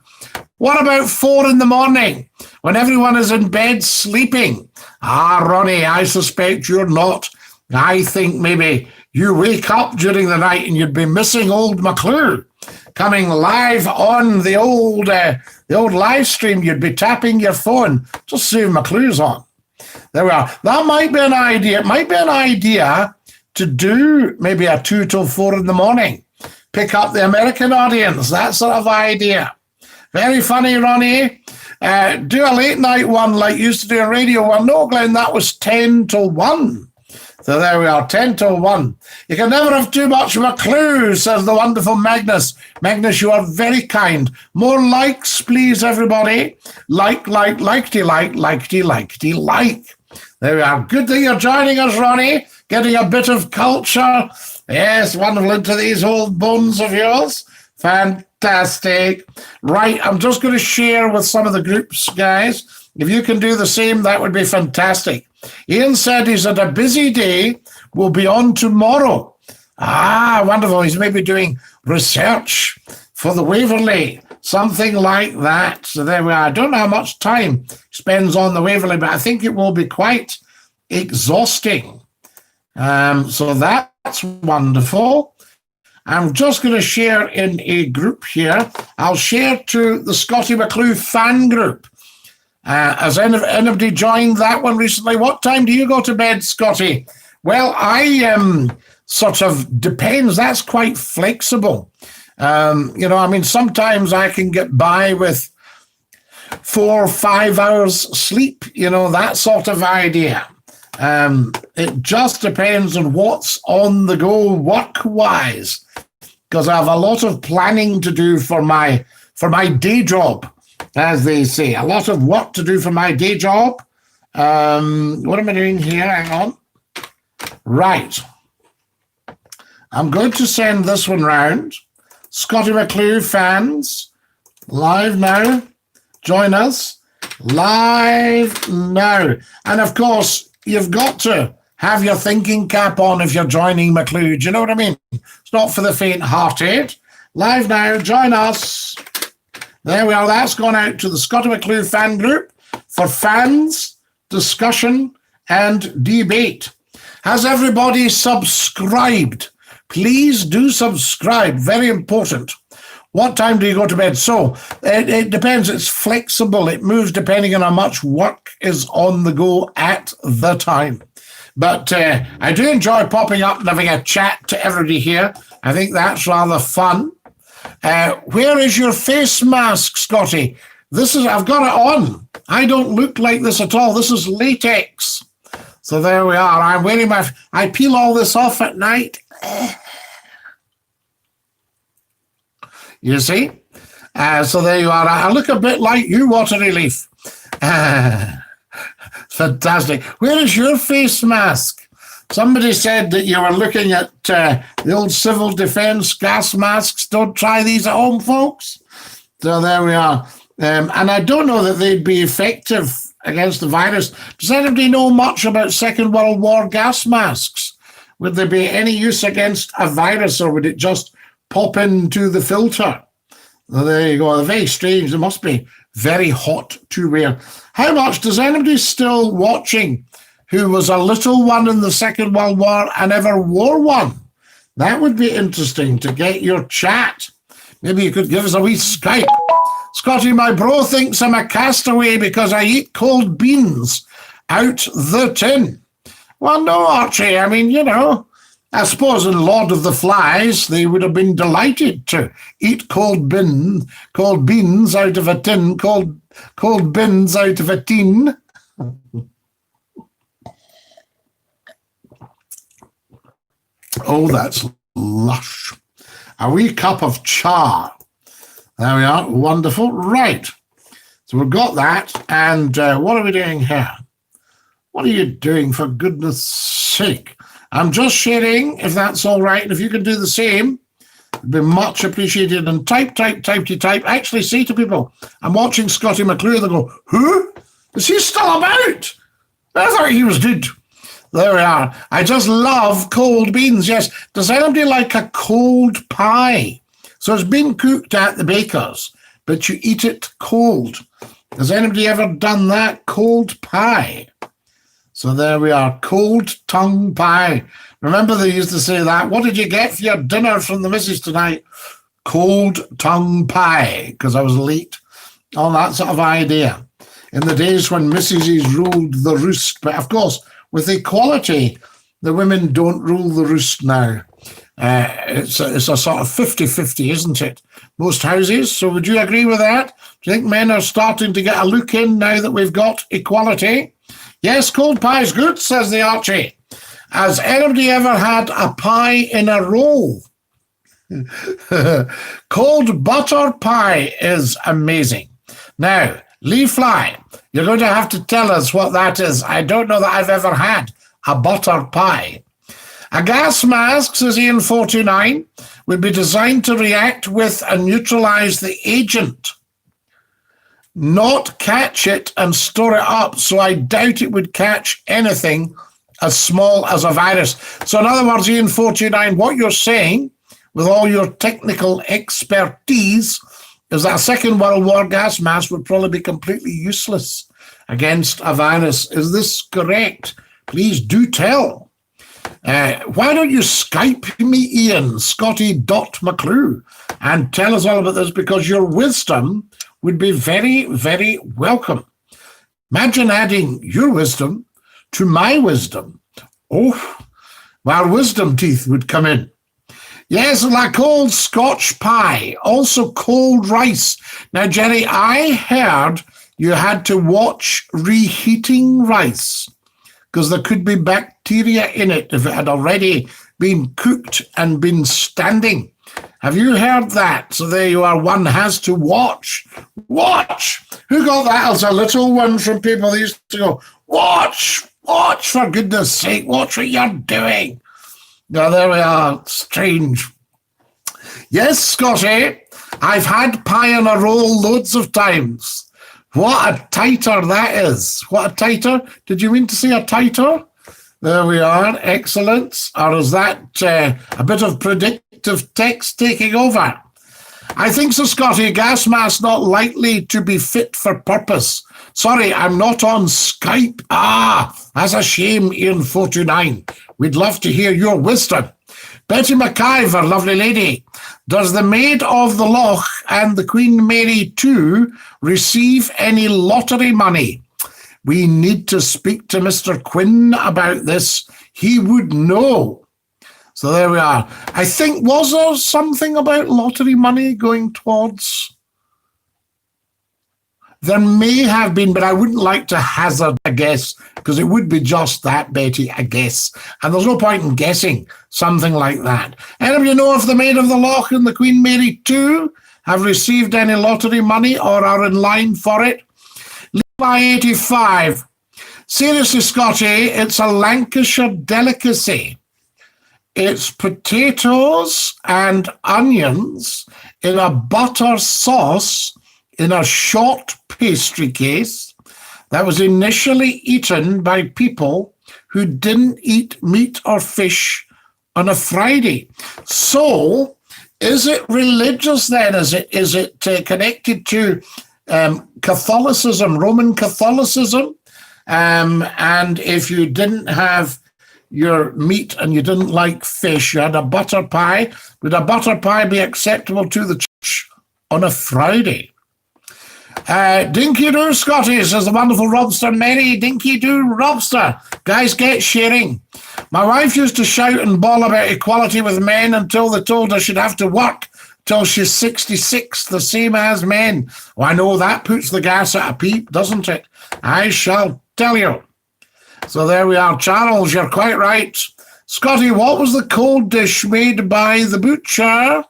What about 4 a.m, when everyone is in bed sleeping? Ah, Ronnie, I suspect you're not. I think maybe you wake up during the night and you'd be missing old McClue. Coming live on the old live stream, you'd be tapping your phone. Just see if McClue's on. There we are. That might be an idea. It might be an idea to do maybe a 2 till 4 a.m. Pick up the American audience. That sort of idea. Very funny, Ronnie. Do a late night one like you used to do a radio one. No, Glenn, that was 10 till 1. So there we are, 10 till 1. You can never have too much McClue, says the wonderful Magnus. Magnus, you are very kind. More likes, please, everybody. Like. There we are. Good that you're joining us, Ronnie. Getting a bit of culture. Yes, wonderful into these old bones of yours. Fantastic. Right, I'm just going to share with some of the groups, guys. If you can do the same, that would be fantastic. Ian said he's had a busy day. We'll be on tomorrow. Ah, wonderful. He's maybe doing research for the Waverley, something like that. So there we are. I don't know how much time he spends on the Waverley, but I think it will be quite exhausting. So that's wonderful. I'm just going to share in a group here. I'll share to the Scottie McClue fan group. Has anybody joined that one recently? What time do you go to bed, Scottie? Well, I sort of depends. That's quite flexible. Sometimes I can get by with 4 or 5 hours sleep, that sort of idea. It just depends on what's on the go work-wise, because I have a lot of planning to do for my day job, as they say. A lot of work to do for my day job. What am I doing here? Hang on. Right. I'm going to send this one round. Scottie McClue fans, live now. Join us. Live now. And of course, you've got to have your thinking cap on if you're joining McClue. Do you know what I mean? It's not for the faint-hearted. Live now. Join us. There we are. That's gone out to the Scottie McClue fan group for fans, discussion, and debate. Has everybody subscribed? Please do subscribe. Very important. What time do you go to bed? So it depends. It's flexible. It moves depending on how much work is on the go at the time. But I do enjoy popping up and having a chat to everybody here. I think that's rather fun. Where is your face mask, Scottie? I've got it on. I don't look like this at all. This is latex. So there we are. I'm wearing I peel all this off at night. You see? So there you are. I look a bit like you, Watery Leaf. Fantastic. Where is your face mask? Somebody said that you were looking at the old civil defense gas masks. Don't try these at home, folks. So there we are. And I don't know that they'd be effective against the virus. Does anybody know much about Second World War gas masks? Would there be any use against a virus, or would it just pop into the filter? Well, there you go. They're very strange. They must be very hot to wear. How much does anybody still watching who was a little one in the Second World War and ever wore one? That would be interesting to get your chat. Maybe you could give us a wee Skype. Scottie, my bro thinks I'm a castaway because I eat cold beans out the tin. Well, no, Archie. I mean, I suppose in Lord of the Flies, they would have been delighted to eat cold beans out of a tin, cold bins out of a tin. Oh, that's lush. A wee cup of cha. There we are. Wonderful. Right. So we've got that. And what are we doing here? What are you doing, for goodness sake? I'm just sharing, if that's all right. And if you can do the same, it'd be much appreciated. And type. Actually say to people, I'm watching Scottie McClue. They go, who? Is he still about? I thought he was dead. There we are. I just love cold beans. Yes. Does anybody like a cold pie? So it's been cooked at the baker's, but you eat it cold. Has anybody ever done that? Cold pie. So there we are, cold tongue pie. Remember they used to say that. What did you get for your dinner from the missus tonight? Cold tongue pie, because I was late. All that sort of idea. In the days when missuses ruled the roost. But of course, with equality, the women don't rule the roost now. It's a sort of 50-50, isn't it? Most houses. So would you agree with that? Do you think men are starting to get a look in now that we've got equality? Yes, cold pie is good, says the Archie. Has anybody ever had a pie in a roll? Cold butter pie is amazing. Now, Lee Fly, you're going to have to tell us what that is. I don't know that I've ever had a butter pie. A gas mask, says Ian49, would be designed to react with and neutralize the agent, not catch it and store it up. So I doubt it would catch anything as small as a virus. So in other words, Ian49, what you're saying, with all your technical expertise, is that a Second World War gas mask would probably be completely useless against a virus. Is this correct? Please do tell. Why don't you Skype me, Ian, Scottie.McClue, and tell us all about this, because your wisdom would be very, very welcome. Imagine adding your wisdom to my wisdom. Oh, our wisdom teeth would come in. Yes, like cold Scotch pie, also cold rice. Now, Jerry, I heard you had to watch reheating rice because there could be bacteria in it if it had already been cooked and been standing. Have you heard that? So there you are. One has to watch. Watch. Who got that as a little one from people that used to go, watch, for goodness sake, watch what you're doing. Now, there we are. Strange. Yes, Scottie, I've had pie on a roll loads of times. What a titer that is. What a titer. Did you mean to say a titer? There we are. Excellent. Or is that a bit of predictive text taking over? I think so, Scottie. Gas mask not likely to be fit for purpose. Sorry, I'm not on Skype. That's a shame, Ian49. We'd love to hear your wisdom. Betty McIver, lovely lady. Does the Maid of the Loch and the Queen Mary 2 receive any lottery money? We need to speak to Mr. Quinn about this. He would know. So there we are. I think, was there something about lottery money going towards? There may have been, but I wouldn't like to hazard a guess because it would be just that, Betty, a guess. And there's no point in guessing something like that. Anybody know if the Maid of the Loch and the Queen Mary 2 have received any lottery money or are in line for it? Levi 85. Seriously, Scottie, it's a Lancashire delicacy. It's potatoes and onions in a butter sauce in a short pastry case that was initially eaten by people who didn't eat meat or fish on a Friday. So, is it religious then? Is it connected to Catholicism, Roman Catholicism? And if you didn't have your meat and you didn't like fish, you had a butter pie. Would a butter pie be acceptable to the church on a Friday? Dinky Doo Scotty, says the wonderful Robster Mary. Dinky Doo Robster. Guys, get sharing. My wife used to shout and bawl about equality with men until they told her she'd have to work till she's 66, the same as men. Well, I know that puts the gas at a peep, doesn't it? I shall tell you. So there we are. Charles, you're quite right. Scotty, what was the cold dish made by the butcher?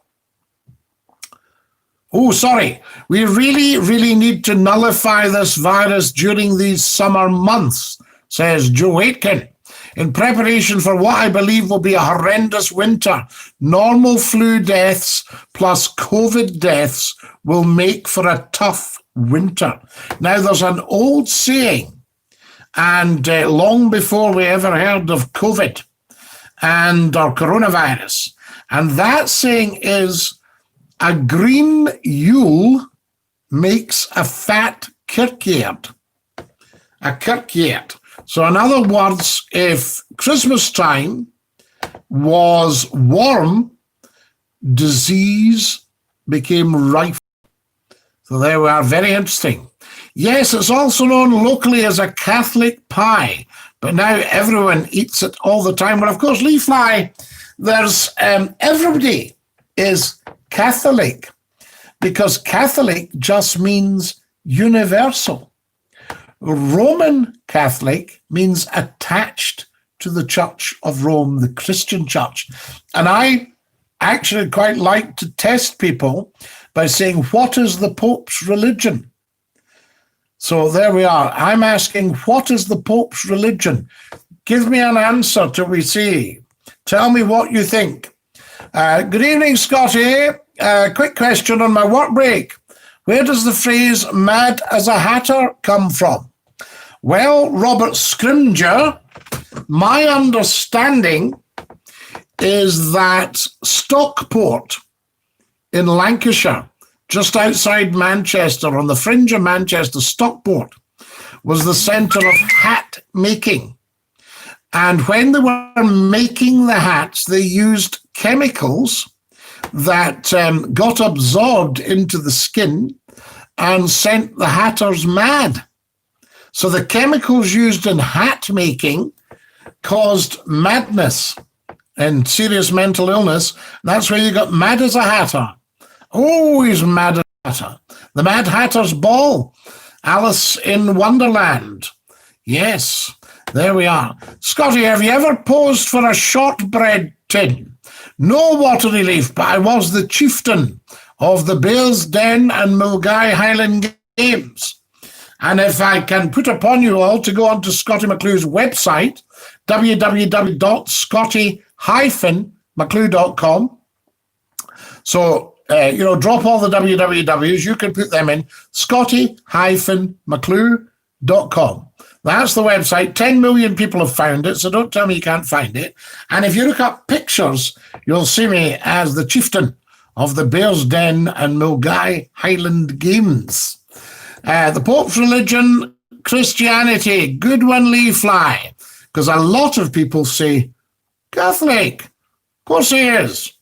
Oh, sorry. We really need to nullify this virus during these summer months, says Joe Aitken. In preparation for what I believe will be a horrendous winter, normal flu deaths plus COVID deaths will make for a tough winter. Now, there's an old saying, and long before we ever heard of COVID and or coronavirus, and that saying is, a green Yule makes a fat kirkyard. A kirkyard. So in other words, if Christmas time was warm, disease became rife. So there we are, very interesting. Yes, it's also known locally as a Catholic pie, but now everyone eats it all the time. Well, of course, Lee Fly, there's everybody is Catholic, because Catholic just means universal. Roman Catholic means attached to the Church of Rome, the Christian Church. And I actually quite like to test people by saying, what is the Pope's religion? So there we are. I'm asking, what is the Pope's religion? Give me an answer till we see. Tell me what you think. Good evening, Scotty. Quick question on my work break. Where does the phrase mad as a hatter come from? Well, Robert Scrimger, my understanding is that Stockport in Lancashire, just outside Manchester, on the fringe of Manchester, Stockport, was the centre of hat making. And when they were making the hats, they used chemicals that got absorbed into the skin and sent the hatters mad. So the chemicals used in hat making caused madness and serious mental illness. That's where you got mad as a hatter. Always mad as a hatter. The Mad Hatter's Ball. Alice in Wonderland. Yes, there we are. Scotty, have you ever posed for a shortbread tin? No watery leaf, but I was the chieftain of the Bears Den and Mulgai Highland Games. And if I can put upon you all to go onto Scottie McClue's website, www.scottie-mcclue.com. So, drop all the wwws, you can put them in, scottie-mcclue.com. That's the website. 10 million people have found it, so don't tell me you can't find it. And if you look up pictures, you'll see me as the chieftain of the Bears Den and Mulgai Highland Games. The Pope's religion, Christianity. Good one, Lee Fly. Because a lot of people say, Catholic. Of course he is.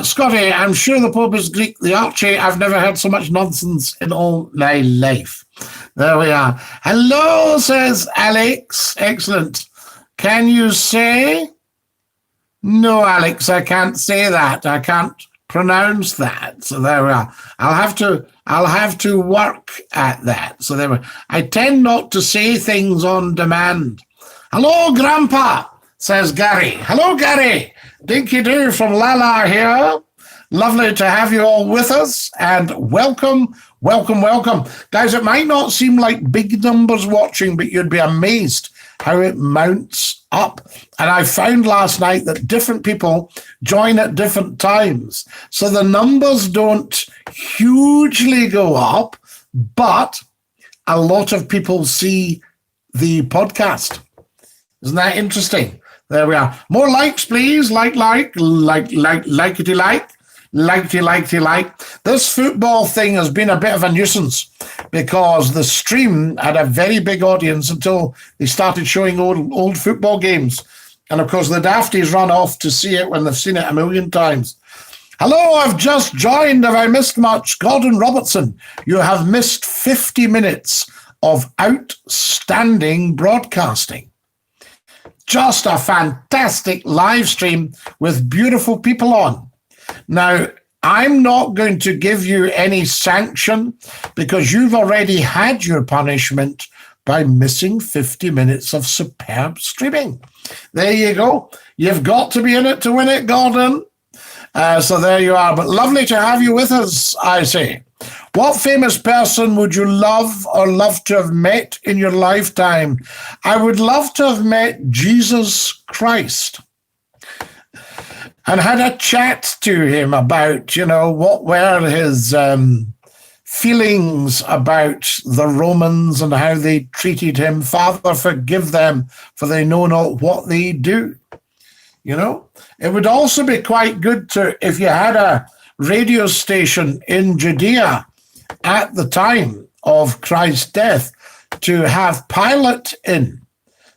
Scotty, I'm sure the Pope is Greek. The Archie, I've never heard so much nonsense in all my life. There we are. Hello, says Alex. Excellent. Can you say? No, Alex, I can't say that. I can't pronounce that. So there we are. I'll have to work at that. So there we are. I tend not to say things on demand. Hello, Grandpa, says Gary. Hello, Gary. Dinky Doo from Lala here. Lovely to have you all with us, and welcome. Guys, it might not seem like big numbers watching, but you'd be amazed how it mounts up. And I found last night that different people join at different times. So the numbers don't hugely go up, but a lot of people see the podcast. Isn't that interesting? There we are. More likes, please. Likety like. This football thing has been a bit of a nuisance because the stream had a very big audience until they started showing old football games. And of course, the dafties run off to see it when they've seen it a million times. Hello, I've just joined. Have I missed much? Gordon Robertson, you have missed 50 minutes of outstanding broadcasting. Just a fantastic live stream with beautiful people on. Now, I'm not going to give you any sanction because you've already had your punishment by missing 50 minutes of superb streaming. There you go. You've got to be in it to win it, Gordon. So there you are. But lovely to have you with us, I say. What famous person would you love to have met in your lifetime? I would love to have met Jesus Christ and had a chat to him about, what were his feelings about the Romans and how they treated him. Father, forgive them, for they know not what they do. It would also be quite good to, if you had a radio station in Judea at the time of Christ's death, to have Pilate in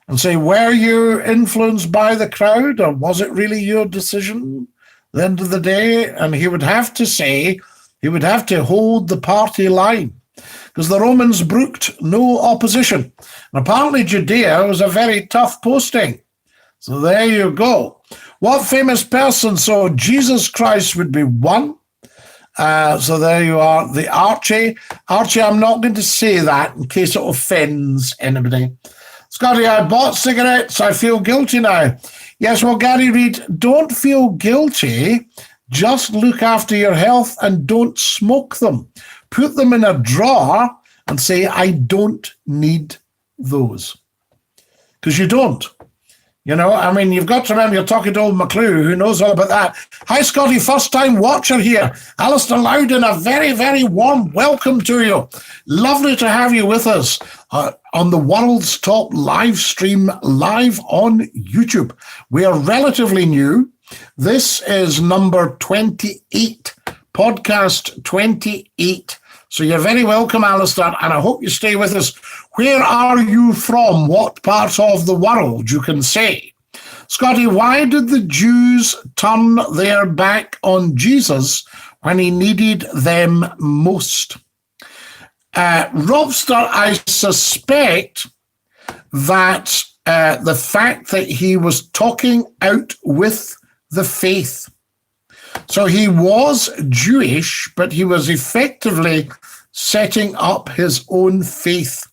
and say, were you influenced by the crowd, or was it really your decision at the end of the day? And he would have to say, he would have to hold the party line, because the Romans brooked no opposition. And apparently Judea was a very tough posting. So there you go. What famous person? So Jesus Christ would be one. So there you are. The Archie. Archie, I'm not going to say that in case it offends anybody. Scottie, I bought cigarettes. I feel guilty now. Yes, well, Gary Reid, don't feel guilty. Just look after your health and don't smoke them. Put them in a drawer and say, I don't need those. Because you don't. You've got to remember you're talking to old McClue, who knows all about that. Hi, Scottie, first-time watcher here. Alistair Loudon, a very, very warm welcome to you. Lovely to have you with us on the world's top live stream, live on YouTube. We are relatively new. This is number 28, podcast 28. So you're very welcome, Alistair, and I hope you stay with us. Where are you from? What part of the world, you can say? Scottie, why did the Jews turn their back on Jesus when he needed them most? Robster, I suspect that the fact that he was talking out with the faith. So he was Jewish, but he was effectively setting up his own faith.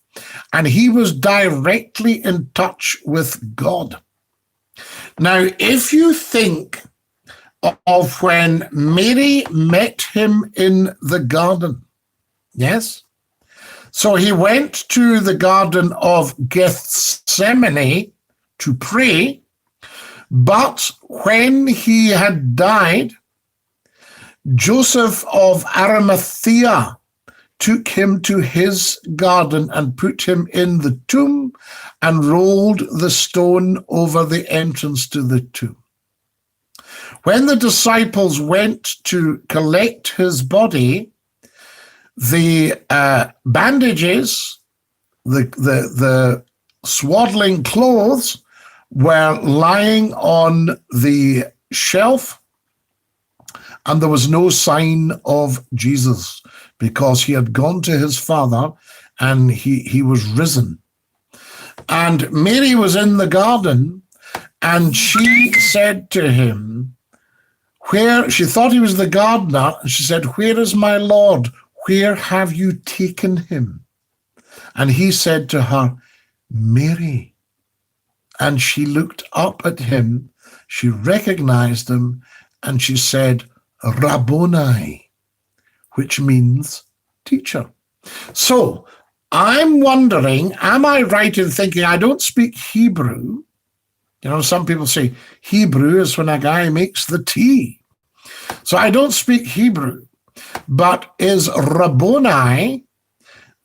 And he was directly in touch with God. Now, if you think of when Mary met him in the garden, yes? So he went to the Garden of Gethsemane to pray, but when he had died, Joseph of Arimathea took him to his garden and put him in the tomb and rolled the stone over the entrance to the tomb. When the disciples went to collect his body, the bandages, the swaddling clothes were lying on the shelf, and there was no sign of Jesus, because he had gone to his Father and he was risen. And Mary was in the garden, and she said to him, she thought he was the gardener, and she said, where is my Lord? Where have you taken him? And he said to her, Mary. And she looked up at him, she recognized him, and she said, Rabboni, which means teacher. So I'm wondering, am I right in thinking, I don't speak Hebrew? Some people say Hebrew is when a guy makes the tea. So I don't speak Hebrew, but is Rabboni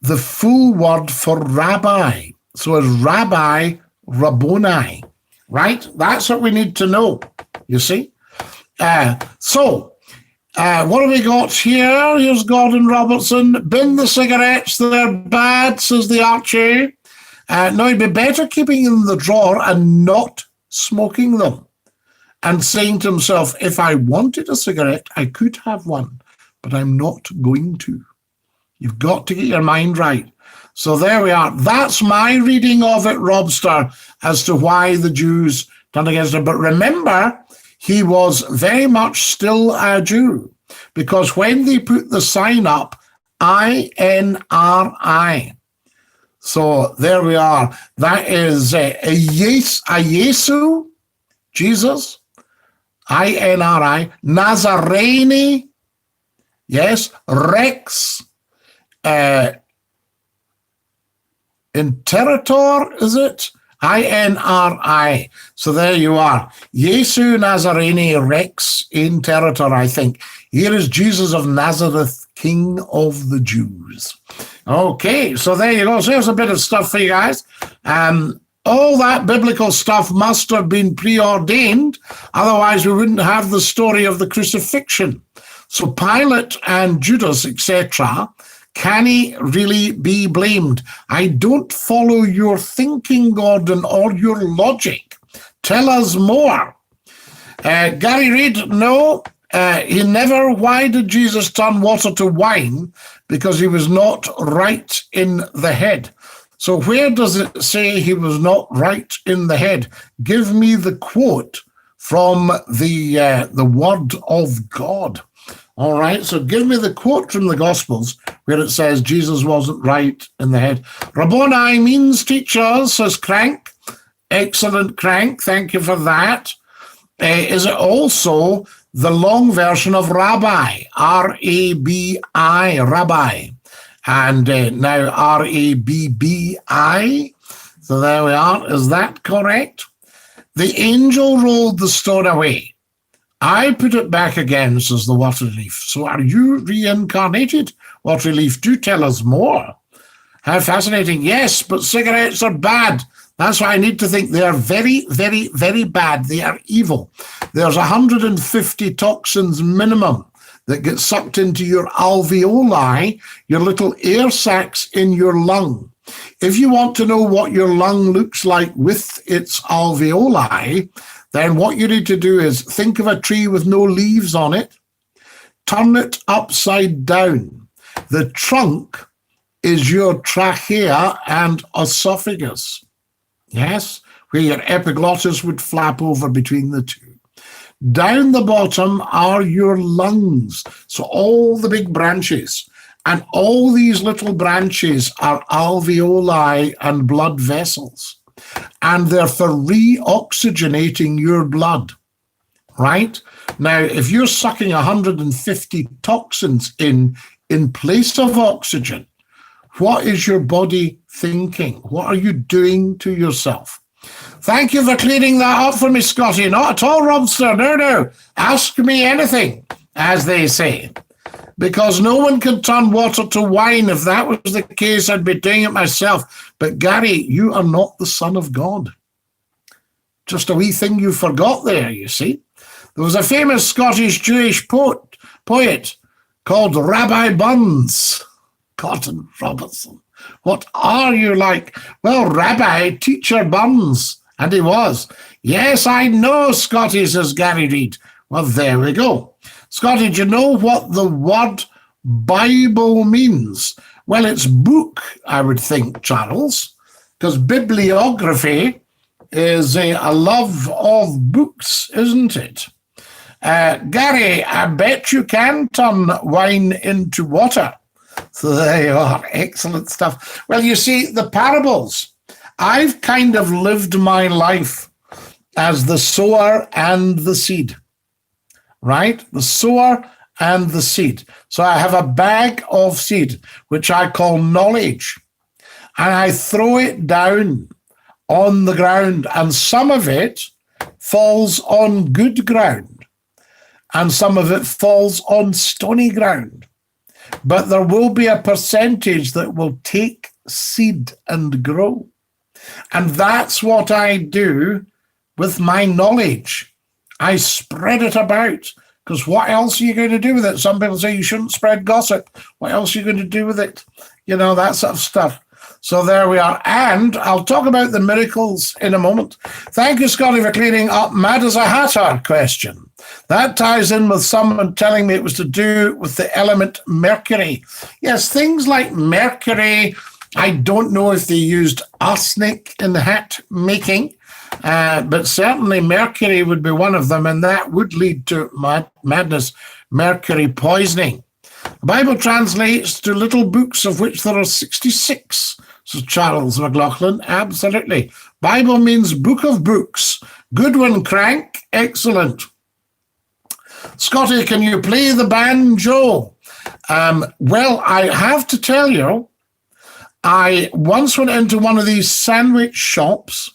the full word for rabbi? So is rabbi Rabboni, right? That's what we need to know, you see? What have we got here? Here's Gordon Robertson. Bin the cigarettes, they're bad, says the Archie. No, it'd be better keeping them in the drawer and not smoking them. and saying to himself, if I wanted a cigarette, I could have one, but I'm not going to. You've got to get your mind right. So there we are. That's my reading of it, Robster, as to why the Jews turned against him. But remember, he was very much still a Jew, because when they put the sign up, INRI. So there we are. That is a Yesu, Jesus, INRI, Nazarene, yes, Rex, Interator, is it? INRI. So there you are. Yesu Nazarene Rex Interator, I think. Here is Jesus of Nazareth, King of the Jews. Okay, so there you go. So there's a bit of stuff for you guys. All that biblical stuff must have been preordained. Otherwise, we wouldn't have the story of the crucifixion. So Pilate and Judas, etc., can he really be blamed? I don't follow your thinking, Gordon, or your logic. Tell us more. Gary Reid, no, he never. Why did Jesus turn water to wine? Because he was not right in the head. So where does it say he was not right in the head? Give me the quote from the word of God. All right, so give me the quote from the Gospels where it says Jesus wasn't right in the head. Rabboni means teacher, says Crank. Excellent, Crank. Thank you for that. Is it also the long version of rabbi, R-A-B-I, rabbi, and now R-A-B-B-I? So there we are. Is that correct? The angel rolled the stone away. I put it back again, says the water leaf. So are you reincarnated? Water leaf, do tell us more. How fascinating. Yes, but cigarettes are bad. That's why I need to think they are very, very, very bad. They are evil. There's 150 toxins minimum that get sucked into your alveoli, your little air sacs in your lung. If you want to know what your lung looks like with its alveoli, then what you need to do is think of a tree with no leaves on it, turn it upside down. The trunk is your trachea and esophagus, yes, where your epiglottis would flap over between the two. Down the bottom are your lungs, so all the big branches, and all these little branches are alveoli and blood vessels. And they're for reoxygenating your blood, right? Now, if you're sucking 150 toxins in place of oxygen, what is your body thinking? What are you doing to yourself? Thank you for clearing that up for me, Scottie. Not at all, Robster. No. Ask me anything, as they say. Because no one can turn water to wine. If that was the case, I'd be doing it myself. But Gary, you are not the Son of God. Just a wee thing you forgot there, you see. There was a famous Scottish Jewish poet called Rabbi Buns. Cotton Robertson. What are you like? Well, Rabbi Teacher Buns. And he was. Yes, I know, Scottie, says Gary Reid. Well, there we go. Scottie, do you know what the word Bible means? Well, it's book, I would think, Charles, because bibliography is a love of books, isn't it? Gary, I bet you can turn wine into water. So there you are. Excellent stuff. Well, you see, the parables, I've kind of lived my life as the sower and the seed. Right? The sower and the seed. So I have a bag of seed, which I call knowledge, and I throw it down on the ground, and some of it falls on good ground, and some of it falls on stony ground. But there will be a percentage that will take seed and grow. And that's what I do with my knowledge. I spread it about, because what else are you going to do with it? Some people say you shouldn't spread gossip. What else are you going to do with it? You know, that sort of stuff. So there we are. And I'll talk about the miracles in a moment. Thank you, Scottie, for clearing up Mad as a Hatter question. That ties in with someone telling me it was to do with the element mercury. Yes, things like mercury. I don't know if they used arsenic in the hat making, but certainly mercury would be one of them, and that would lead to madness, mercury poisoning. The Bible translates to little books, of which there are 66, says Charles McLaughlin. Absolutely. Bible means book of books. Good one, Crank. Excellent. Scottie, can you play the banjo? Well, I have to tell you, I once went into one of these sandwich shops,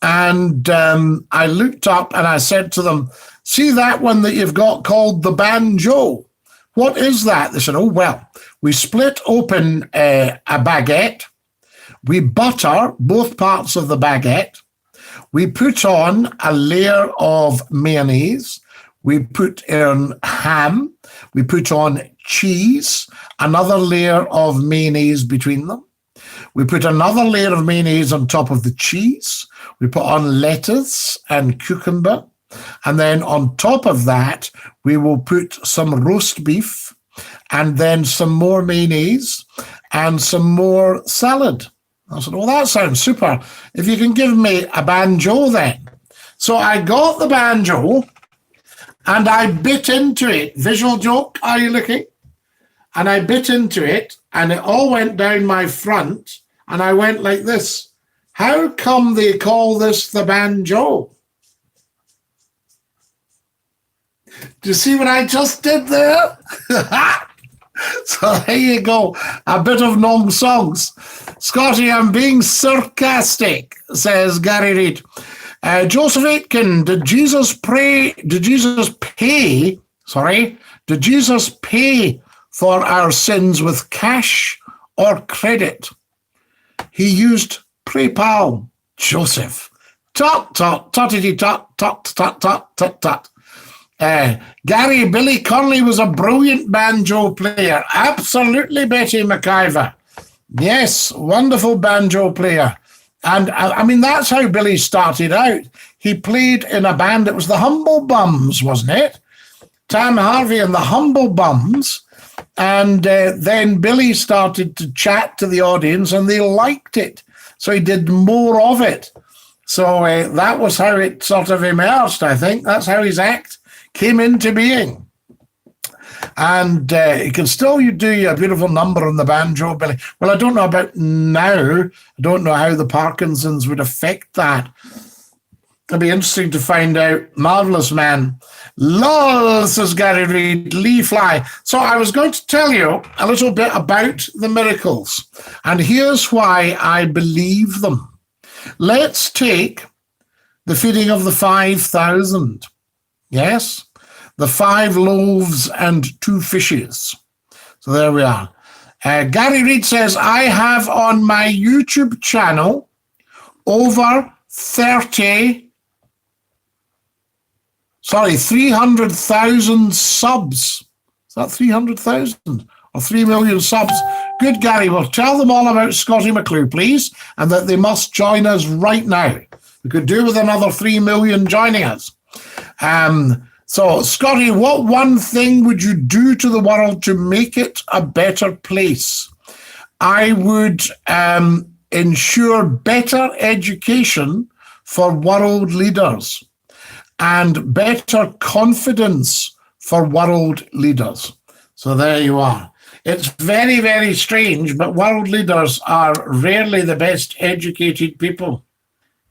and I looked up and I said to them, see that one that you've got called the banjo? What is that? They said, oh, well, we split open a baguette. We butter both parts of the baguette. We put on a layer of mayonnaise. We put in ham. We put on cheese, another layer of mayonnaise between them. We put another layer of mayonnaise on top of the cheese. We put on lettuce and cucumber. And then on top of that, we will put some roast beef and then some more mayonnaise and some more salad. I said, well, that sounds super. If you can give me a banjo then. So I got the banjo and I bit into it. Visual joke, are you looking? And I bit into it and it all went down my front and I went like this. How come they call this the banjo? Do you see what I just did there? So there you go. A bit of nom songs. Scottie, I'm being sarcastic, says Gary Reid. Joseph Aitken, did Jesus pay for our sins with cash or credit? He used PayPal. Joseph. Tot, tot, tottity, tot, tot, tot, tot, tot, tot. Gary, Billy Connolly was a brilliant banjo player. Absolutely, Betty McIver. Yes, wonderful banjo player. And I mean, that's how Billy started out. He played in a band. It was the Humble Bums, wasn't it? Tam Harvey and the Humble Bums. And then Billy started to chat to the audience and they liked it. So he did more of it. So that was how it sort of emerged, I think. That's how his act came into being. And you can still do a beautiful number on the banjo, Billy. Well, I don't know about now. I don't know how the Parkinson's would affect that. It'll be interesting to find out. Marvellous man. Lol, says Gary Reid, Lee Fly. So I was going to tell you a little bit about the miracles. And here's why I believe them. Let's take the feeding of the 5,000. Yes, the 5 loaves and 2 fishes. So there we are. Gary Reid says, I have on my YouTube channel over 300,000 subs. Is that 300,000 or 3 million subs? Good, Gary. Well, tell them all about Scottie McClue, please, and that they must join us right now. We could do with another 3 million joining us. So, Scottie, what one thing would you do to the world to make it a better place? I would ensure better education for world leaders and better confidence for world leaders. So there you are. It's very, very strange, but world leaders are rarely the best educated people.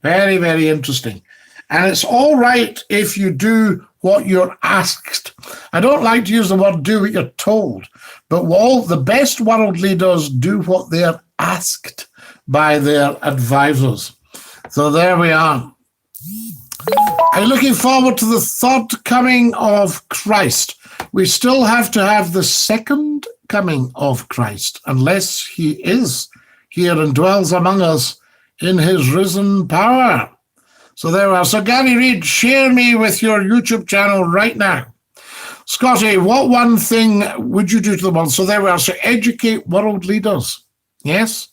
Very, very interesting. And it's all right if you do what you're asked. I don't like to use the word do what you're told, but all the best world leaders do what they're asked by their advisors. So there we are. I'm looking forward to the third coming of Christ. We still have to have the second coming of Christ, unless he is here and dwells among us in his risen power. So there we are. So Gary Reid, share me with your YouTube channel right now. Scottie, what one thing would you do to the world? So there we are. So educate world leaders. Yes?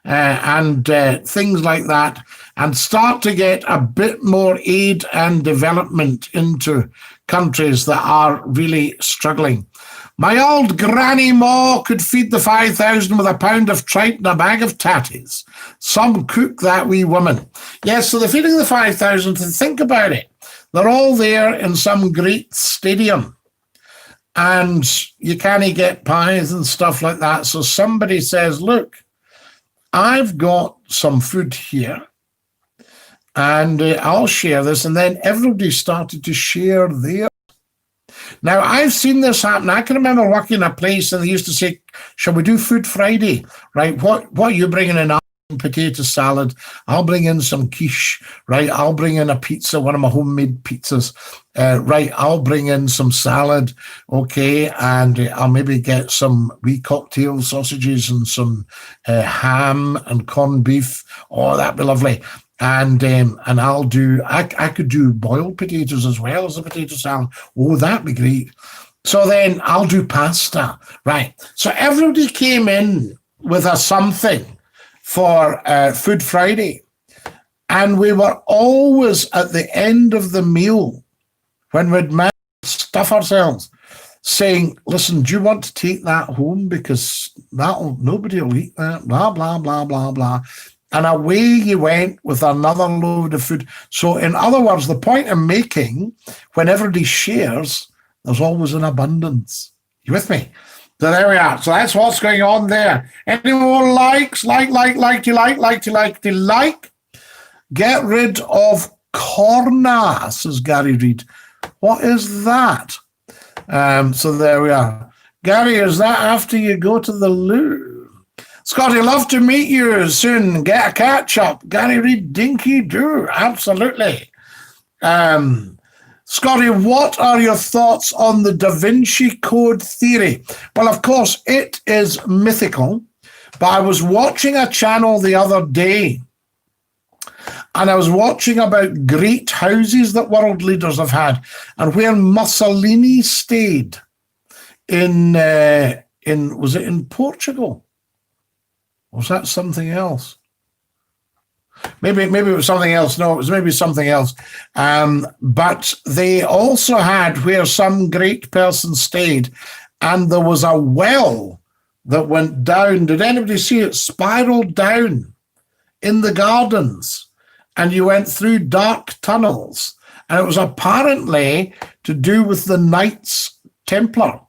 and things like that, and start to get a bit more aid and development into countries that are really struggling. My old granny ma could feed the 5,000 with a pound of tripe and a bag of tatties. Some cook that wee woman. Yes, so they're feeding the 5,000, to think about it. They're all there in some great stadium, and you can't get pies and stuff like that. So somebody says, look, I've got some food here, and I'll share this. And then everybody started to share theirs. Now, I've seen this happen. I can remember working in a place and they used to say, shall we do Food Friday? Right, what are you bringing in? Potato salad. I'll bring in some quiche. Right, I'll bring in a pizza, one of my homemade pizzas. Right, I'll bring in some salad. Okay, and I'll maybe get some wee cocktail sausages and some ham and corned beef. Oh, that'd be lovely. And I'll do, I could do boiled potatoes as well as a potato salad. Oh, that'd be great. So then I'll do pasta. Right. So everybody came in with a something for Food Friday. And we were always at the end of the meal, when we'd stuff ourselves, saying, listen, do you want to take that home? Because nobody will eat that, blah, blah, blah, blah, blah. And away you went with another load of food. So in other words, the point I'm making, when everybody shares, there's always an abundance. You with me? So there we are. So that's what's going on there. Anyone likes, like. Get rid of corna, says Gary Reid. What is that? So there we are. Gary, is that after you go to the loo? Scottie, love to meet you soon. Get a catch up. Gary Reid, dinky do. Absolutely. Scottie, what are your thoughts on the Da Vinci Code theory? Well, of course, it is mythical, but I was watching a channel the other day, and I was watching about great houses that world leaders have had, and where Mussolini stayed in was it in Portugal? Was that something else? Maybe it was something else. No, it was maybe something else. But they also had where some great person stayed, and there was a well that went down. Did anybody see it? Spiraled down in the gardens, and you went through dark tunnels. And it was apparently to do with the Knights Templar.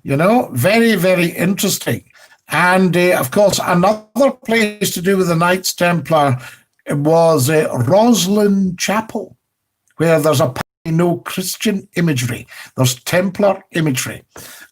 You know, very, very interesting. And, of course, another place to do with the Knights Templar was Roslin Chapel, where there's no Christian imagery. There's Templar imagery.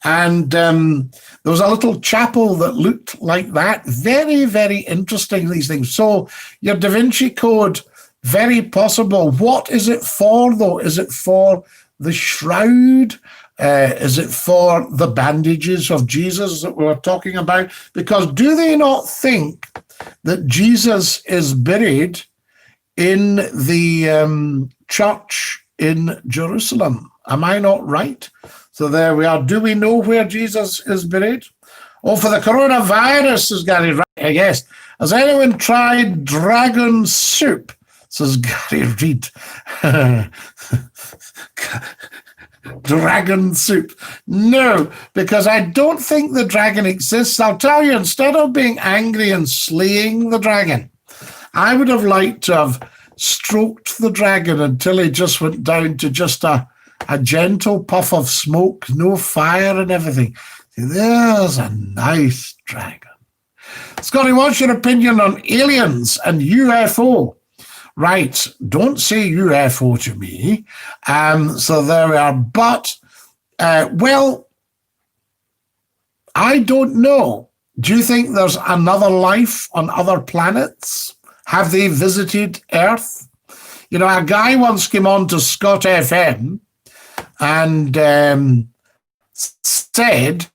And there was a little chapel that looked like that. Very, very interesting, these things. So your Da Vinci Code, very possible. What is it for, though? Is it for the shroud? Is it for the bandages of Jesus that we were talking about? Because do they not think that Jesus is buried in the church in Jerusalem? Am I not right? So there we are. Do we know where Jesus is buried? Oh, for the coronavirus, says Gary, right, I guess. Has anyone tried dragon soup? Says Gary Reid. Dragon soup. No, because I don't think the dragon exists. I'll tell you, instead of being angry and slaying the dragon, I would have liked to have stroked the dragon until he just went down to just a gentle puff of smoke, no fire and everything. There's a nice dragon. Scottie, what's your opinion on aliens and UFO? Right, don't say UFO to me. So there we are. But, well, I don't know. Do you think there's another life on other planets? Have they visited Earth? You know, a guy once came on to Scott FM and said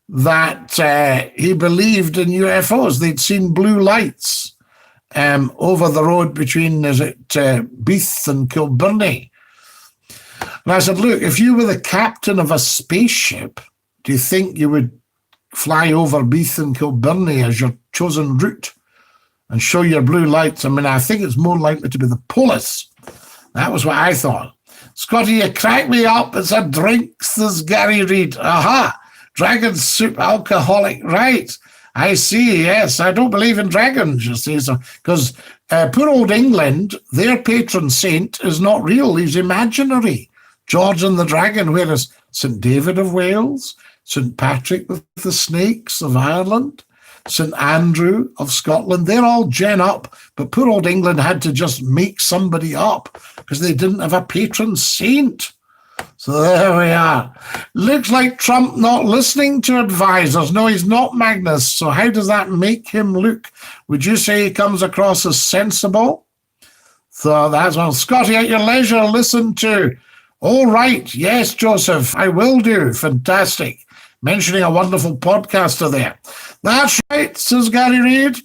that he believed in UFOs. They'd seen blue lights over the road between, Beath and Kilbirnie. And I said, look, if you were the captain of a spaceship, do you think you would fly over Beath and Kilbirnie as your chosen route and show your blue lights. I mean, I think it's more likely to be the Polis. That was what I thought. Scottie, you crack me up. It's a drink, says Gary Reid. Aha, dragon soup alcoholic. Right. I see, yes. I don't believe in dragons, you see. So, because poor old England, their patron saint is not real. He's imaginary. George and the Dragon, whereas St. David of Wales, St. Patrick with the Snakes of Ireland, St. Andrew of Scotland, they're all gen up, but poor old England had to just make somebody up because they didn't have a patron saint. So there we are. Looks like Trump not listening to advisors. No, he's not, Magnus. So how does that make him look? Would you say he comes across as sensible? So that's one. Scottie, at your leisure, listen to. All right. Yes, Joseph, I will do. Fantastic. Mentioning a wonderful podcaster there. That's right, says Gary Reid.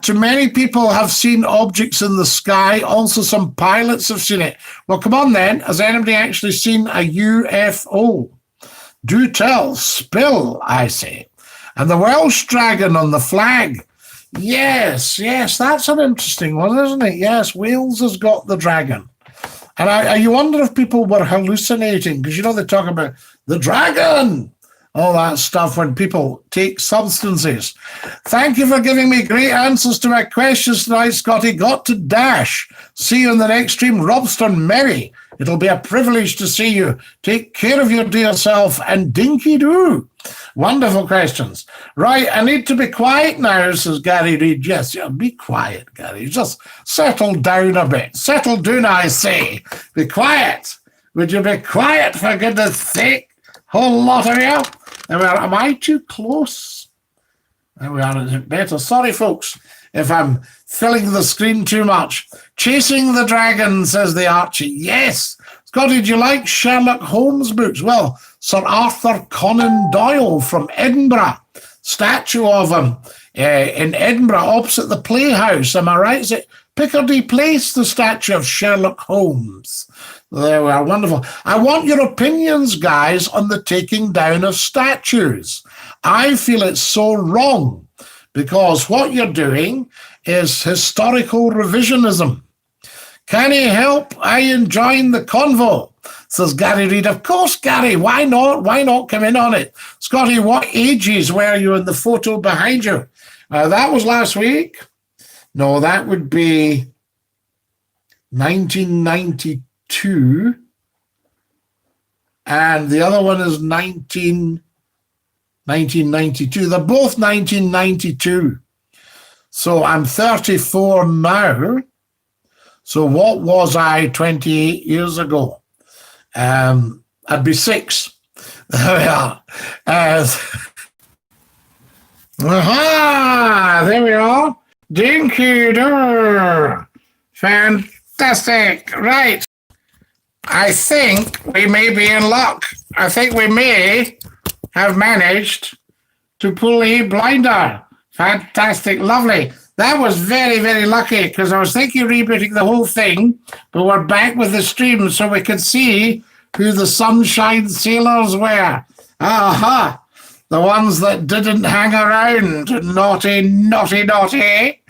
Too many people have seen objects in the sky. Also, some pilots have seen it. Well, come on then. Has anybody actually seen a UFO? Do tell. Spill, I say. And the Welsh dragon on the flag. Yes, that's an interesting one, isn't it? Yes, Wales has got the dragon. And you wonder if people were hallucinating, because, you know, they talk about the dragon, all that stuff when people take substances. Thank you for giving me great answers to my questions tonight, Scottie. Got to dash. See you in the next stream. Robston Merry. It'll be a privilege to see you. Take care of your dear self and dinky-doo. Wonderful questions. Right, I need to be quiet now, says Gary Reid. Yes, yeah, be quiet, Gary. Just settle down a bit. Settle down, I say. Be quiet. Would you be quiet, for goodness sake? Whole lot of you. Am I too close? There we are. Is it better? Sorry, folks, if I'm filling the screen too much. Chasing the Dragon, says the Archie. Yes. Scottie, do you like Sherlock Holmes books? Well, Sir Arthur Conan Doyle from Edinburgh. Statue of him in Edinburgh opposite the Playhouse. Am I right? Is it Piccadilly Place, the statue of Sherlock Holmes? There we are. Wonderful. I want your opinions, guys, on the taking down of statues. I feel it's so wrong because what you're doing is historical revisionism. Can you help? I enjoying the convo, says Gary Reid. Of course, Gary. Why not? Why not come in on it? Scottie, what ages were you in the photo behind you? That was last week. No, that would be 1992. And the other one is 1992. They're both 1992. So I'm 34 now. So what was I 28 years ago? I'd be 6. There we are. There we are. Dinky-doo. Fantastic. Right. I think we may be in luck. I think we may have managed to pull a blinder. Fantastic. Lovely. That was very, very lucky because I was thinking of rebooting the whole thing, but we're back with the stream so we could see who the Sunshine Sailors were. Aha! The ones that didn't hang around. Naughty, naughty, naughty.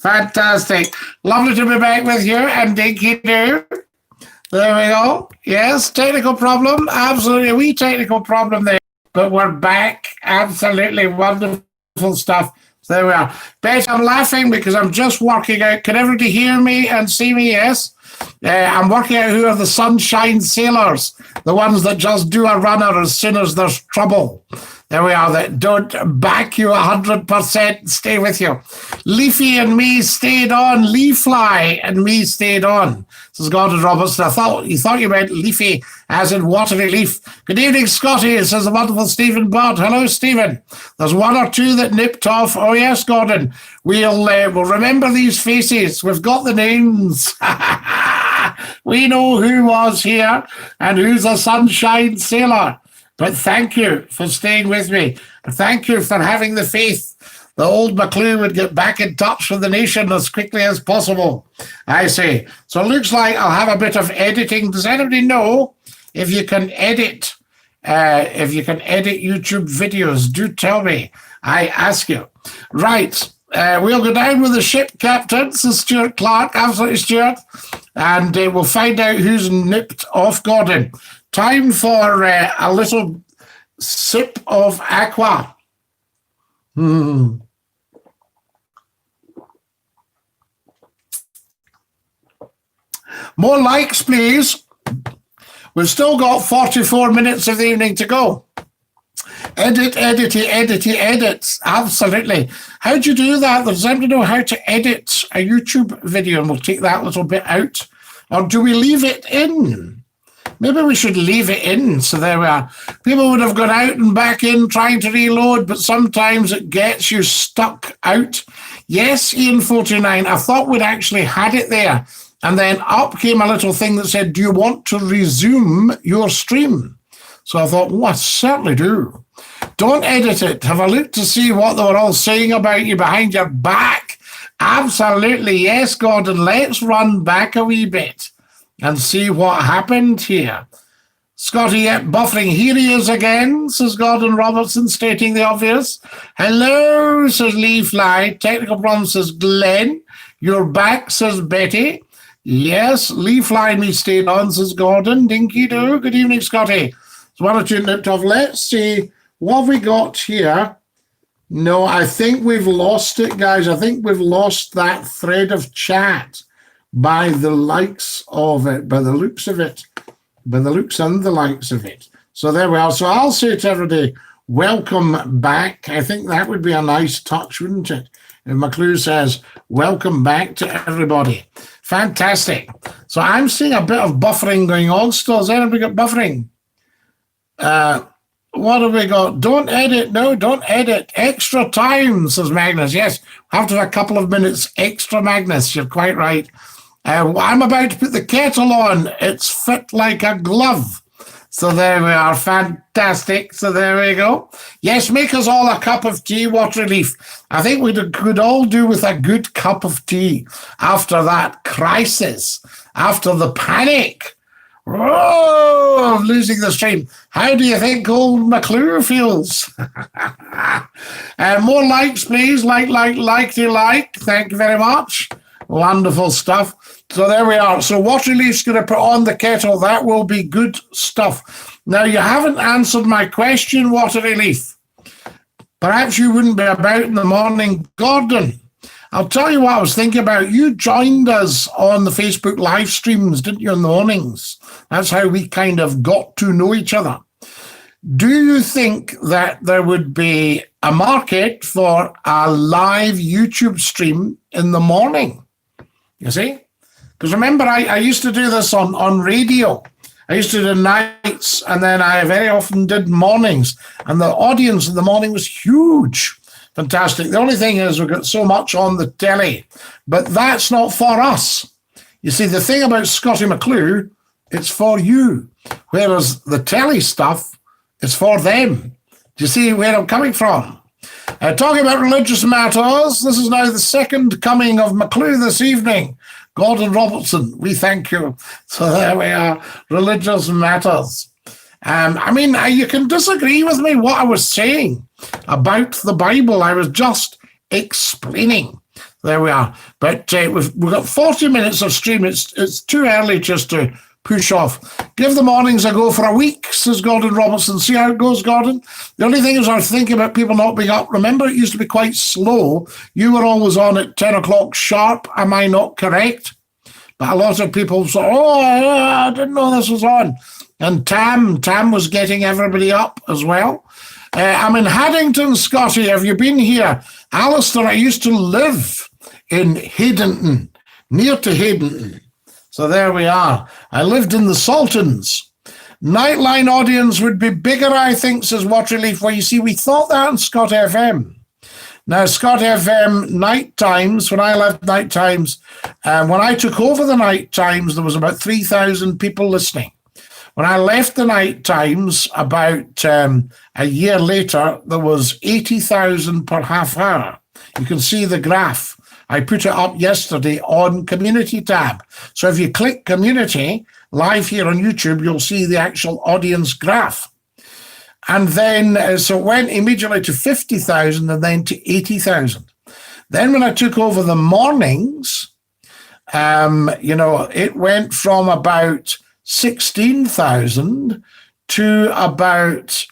Fantastic. Lovely to be back with you and dinky-doo. There we go. Yes, technical problem. Absolutely a wee technical problem there. But we're back. Absolutely wonderful stuff. There we are. Bet I'm laughing because I'm just working out. Can everybody hear me and see me? Yes. I'm working out who are the Sunshine Sailors, the ones that just do a runner as soon as there's trouble. There we are. That don't back you 100%. Stay with you. Leafy and me stayed on. Leafly and me stayed on. This is Gordon Robertson. You thought you meant leafy as in watery leaf. Good evening, Scottie, says the wonderful Stephen Budd. Hello, Stephen. There's one or two that nipped off. Oh, yes, Gordon. We'll remember these faces. We've got the names. We know who was here and who's a Sunshine Sailor. But thank you for staying with me. Thank you for having the faith the old McClue would get back in touch with the nation as quickly as possible, I say. So it looks like I'll have a bit of editing. Does anybody know if you can edit If you can edit YouTube videos, do tell me. I ask you. Right. We'll go down with the ship captain, says Stuart Clark. Absolutely, Stuart. And we'll find out who's nipped off Gordon. Time for a little sip of aqua. More likes, please. We've still got 44 minutes of the evening to go. Edits. Absolutely. How do you do that? Does anybody know how to edit a YouTube video? And we'll take that little bit out. Or do we leave it in? Maybe we should leave it in. So there we are. People would have gone out and back in trying to reload, but sometimes it gets you stuck out. Yes, Ian49, I thought we'd actually had it there. And then up came a little thing that said, do you want to resume your stream? So I thought, I certainly do. Don't edit it. Have a look to see what they were all saying about you behind your back. Absolutely. Yes, Gordon. Let's run back a wee bit and see what happened here. Scottie, yep, buffering. Here he is again, says Gordon Robertson, stating the obvious. Hello, says Lee Fly. Technical problem, says Glenn. You're back, says Betty. Yes, Lee Fly me stayed on, says Gordon. Dinky do. Good evening, Scottie. So one or two nipped off. Let's see. What have we got here? No, I think we've lost it, guys. I think we've lost that thread of chat by the likes of it, by the looks of it, by the looks and the likes of it. So there we are. So I'll say to everybody, welcome back. I think that would be a nice touch, wouldn't it? If McClue says, welcome back to everybody. Fantastic. So I'm seeing a bit of buffering going on still. Has anybody got buffering? What have we got? Don't edit. No, don't edit. Extra time, says Magnus. Yes, have to have a couple of minutes extra, Magnus. You're quite right. I'm about to put the kettle on. It's fit like a glove. So there we are. Fantastic. So there we go. Yes, make us all a cup of tea, Water Leaf. I think we could all do with a good cup of tea after that crisis, after the panic. Oh, losing the stream. How do you think old McClure feels? More likes, please. Like. Thank you very much. Wonderful stuff. So there we are. So Waterleaf's going to put on the kettle. That will be good stuff. Now, you haven't answered my question, Waterleaf. Perhaps you wouldn't be about in the morning. Gordon, I'll tell you what I was thinking about. You joined us on the Facebook live streams, didn't you, in the mornings? That's how we kind of got to know each other. Do you think that there would be a market for a live YouTube stream in the morning? You see? Because remember, I used to do this on radio. I used to do nights, and then I very often did mornings. And the audience in the morning was huge. Fantastic. The only thing is we've got so much on the telly. But that's not for us. You see, the thing about Scottie McClue, it's for you. Whereas the telly stuff is for them. Do you see where I'm coming from? Talking about religious matters, this is now the second coming of McClue this evening. Gordon Robertson, we thank you. So there we are, religious matters. I mean, you can disagree with me what I was saying about the Bible. I was just explaining. There we are. But we've got 40 minutes of stream. It's too early just to push off. Give the mornings a go for a week, says Gordon Robertson. See how it goes, Gordon? The only thing is I was thinking about people not being up. Remember, it used to be quite slow. You were always on at 10 o'clock sharp. Am I not correct? But a lot of people say, I didn't know this was on. And Tam was getting everybody up as well. I'm in Haddington, Scottie. Have you been here? Alistair, I used to live in Haddington, near to Haddington. So there we are. I lived in the Sultans. Nightline audience would be bigger, I think, says Waterleaf. Well, you see, we thought that on Scott FM. Now, Scott FM night times, when I left night times, when I took over the night times, there was about 3,000 people listening. When I left the night times, about a year later, there was 80,000 per half hour. You can see the graph. I put it up yesterday on Community tab. So if you click Community, live here on YouTube, you'll see the actual audience graph. And then, so it went immediately to 50,000 and then to 80,000. Then when I took over the mornings, it went from about 16,000 to about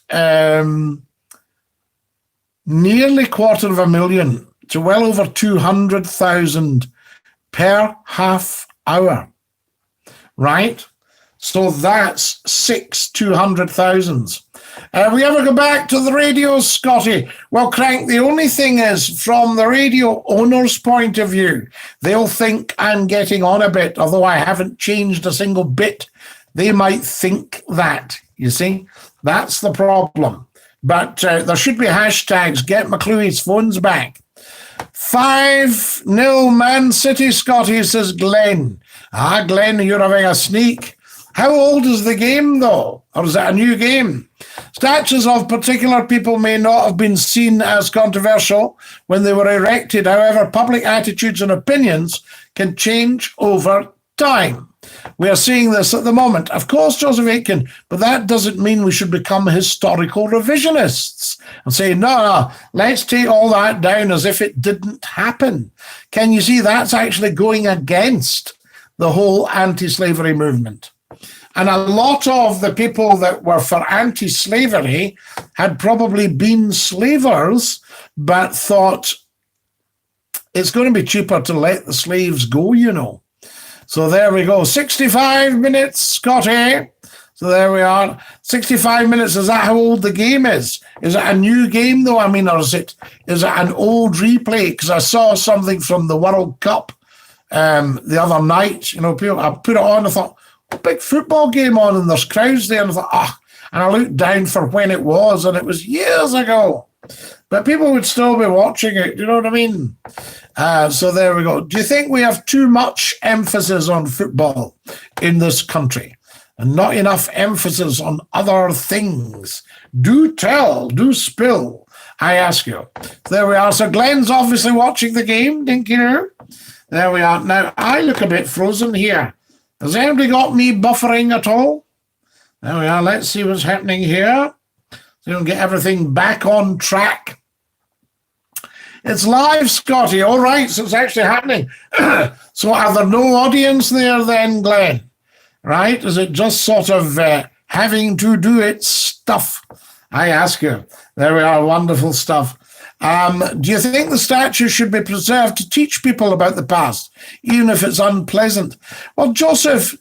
nearly 250,000 to well over 200,000 per half hour, right? So that's 200,000s. We ever go back to the radio, Scottie? Well, Crank, the only thing is, from the radio owner's point of view, they'll think I'm getting on a bit, although I haven't changed a single bit. They might think that, you see? That's the problem. But there should be hashtags, get McClue's phones back. 5-0 Man City, Scottie, says Glenn. Glenn, you're having a sneak. How old is the game, though? Or is it a new game? Statues of particular people may not have been seen as controversial when they were erected. However, public attitudes and opinions can change over time. We are seeing this at the moment. Of course, Joseph Aitken, but that doesn't mean we should become historical revisionists and say, no, let's take all that down as if it didn't happen. Can you see that's actually going against the whole anti-slavery movement? And a lot of the people that were for anti-slavery had probably been slavers, but thought it's going to be cheaper to let the slaves go, you know. So there we go. 65 minutes, Scottie. So there we are. 65 minutes. Is that how old the game is? Is it a new game, though? I mean, or is it an old replay? Because I saw something from the World Cup the other night. You know, people, I put it on and thought, big football game on, and there's crowds there, and I thought, and I looked down for when it was, and it was years ago. But people would still be watching it, you know what I mean? So there we go. Do you think we have too much emphasis on football in this country and not enough emphasis on other things? Do tell, do spill, I ask you. There we are. So Glenn's obviously watching the game, Dinky. There we are. Now, I look a bit frozen here. Has anybody got me buffering at all? There we are. Let's see what's happening here. So we'll get everything back on track. It's live, Scottie. All right, so it's actually happening. So are there no audience there then, Glenn? Right? Is it just sort of having to do its stuff? I ask you. There we are. Wonderful stuff. Do you think the statue should be preserved to teach people about the past, even if it's unpleasant? Well, Joseph,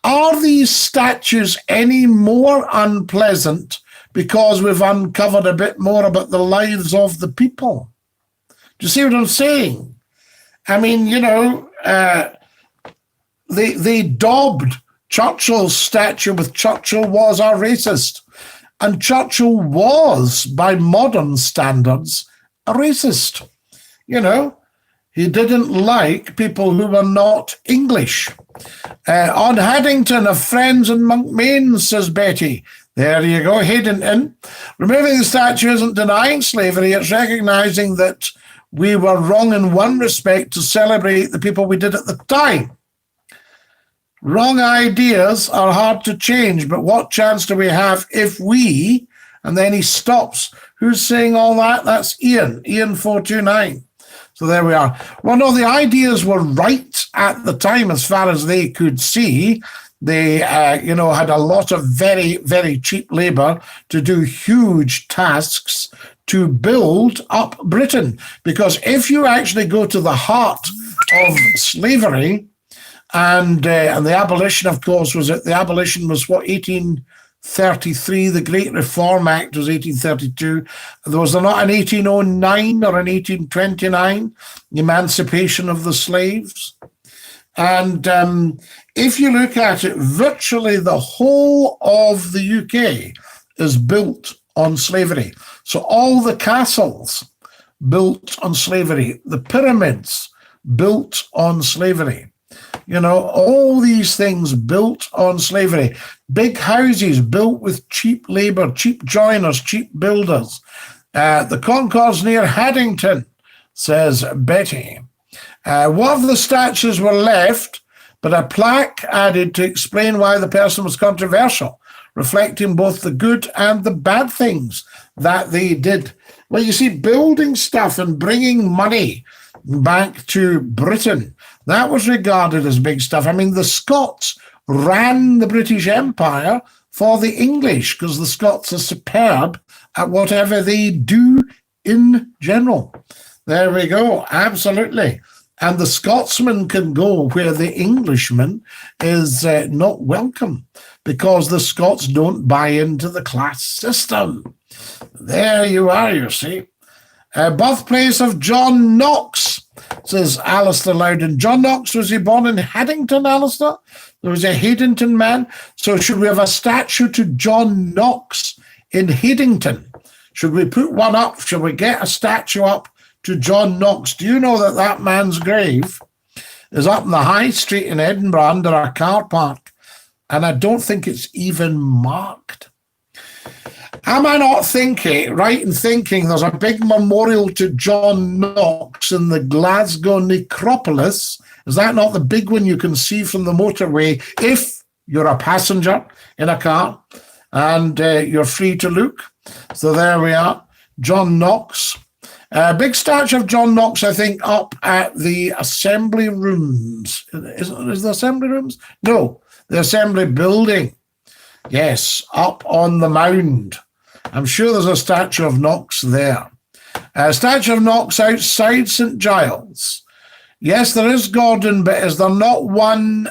are these statues any more unpleasant because we've uncovered a bit more about the lives of the people? Do you see what I'm saying? I mean, you know, they daubed Churchill's statue with Churchill was a racist. And Churchill was, by modern standards, a racist. You know, he didn't like people who were not English. On Haddington, of Friends in Monkmain, says Betty. There you go, Haddington. Removing the statue isn't denying slavery, it's recognising that we were wrong in one respect to celebrate the people we did at the time. Wrong ideas are hard to change, but what chance do we have if we, and then he stops. Who's saying all that? That's Ian 429. So there we are. Well, no, the ideas were right at the time as far as they could see. They, had a lot of very, very cheap labour to do huge tasks to build up Britain. Because if you actually go to the heart of slavery, and the abolition, of course, was 1833. The Great Reform Act was 1832. There was not an 1809 or an 1829 emancipation of the slaves. And if you look at it, virtually the whole of the UK is built on slavery. So all the castles built on slavery, the pyramids built on slavery. You know, all these things built on slavery. Big houses built with cheap labour, cheap joiners, cheap builders. The Concords near Haddington, says Betty. One of the statues were left, but a plaque added to explain why the person was controversial. reflecting both the good and the bad things that they did. Well, you see, building stuff and bringing money back to Britain, that was regarded as big stuff. I mean, the Scots ran the British Empire for the English because the Scots are superb at whatever they do in general. There we go, absolutely. And the Scotsman can go where the Englishman is not welcome because the Scots don't buy into the class system. There you are, you see. Birthplace of John Knox, says Alistair Loudon. John Knox, was he born in Haddington, Alistair? There was a Haddington man. So should we have a statue to John Knox in Haddington? Should we put one up? Should we get a statue up to John Knox? Do you know that that man's grave is up in the High Street in Edinburgh under a car park? And I don't think it's even marked. Am I not right in thinking there's a big memorial to John Knox in the Glasgow necropolis? Is that not the big one you can see from the motorway if you're a passenger in a car and you're free to look? So there we are, John Knox. Big statue of John Knox, I think, up at the Assembly Rooms. Is the Assembly Rooms? No, the Assembly Building. Yes, up on the mound. I'm sure there's a statue of Knox there. A statue of Knox outside St Giles. Yes, there is, Gordon, but is there not one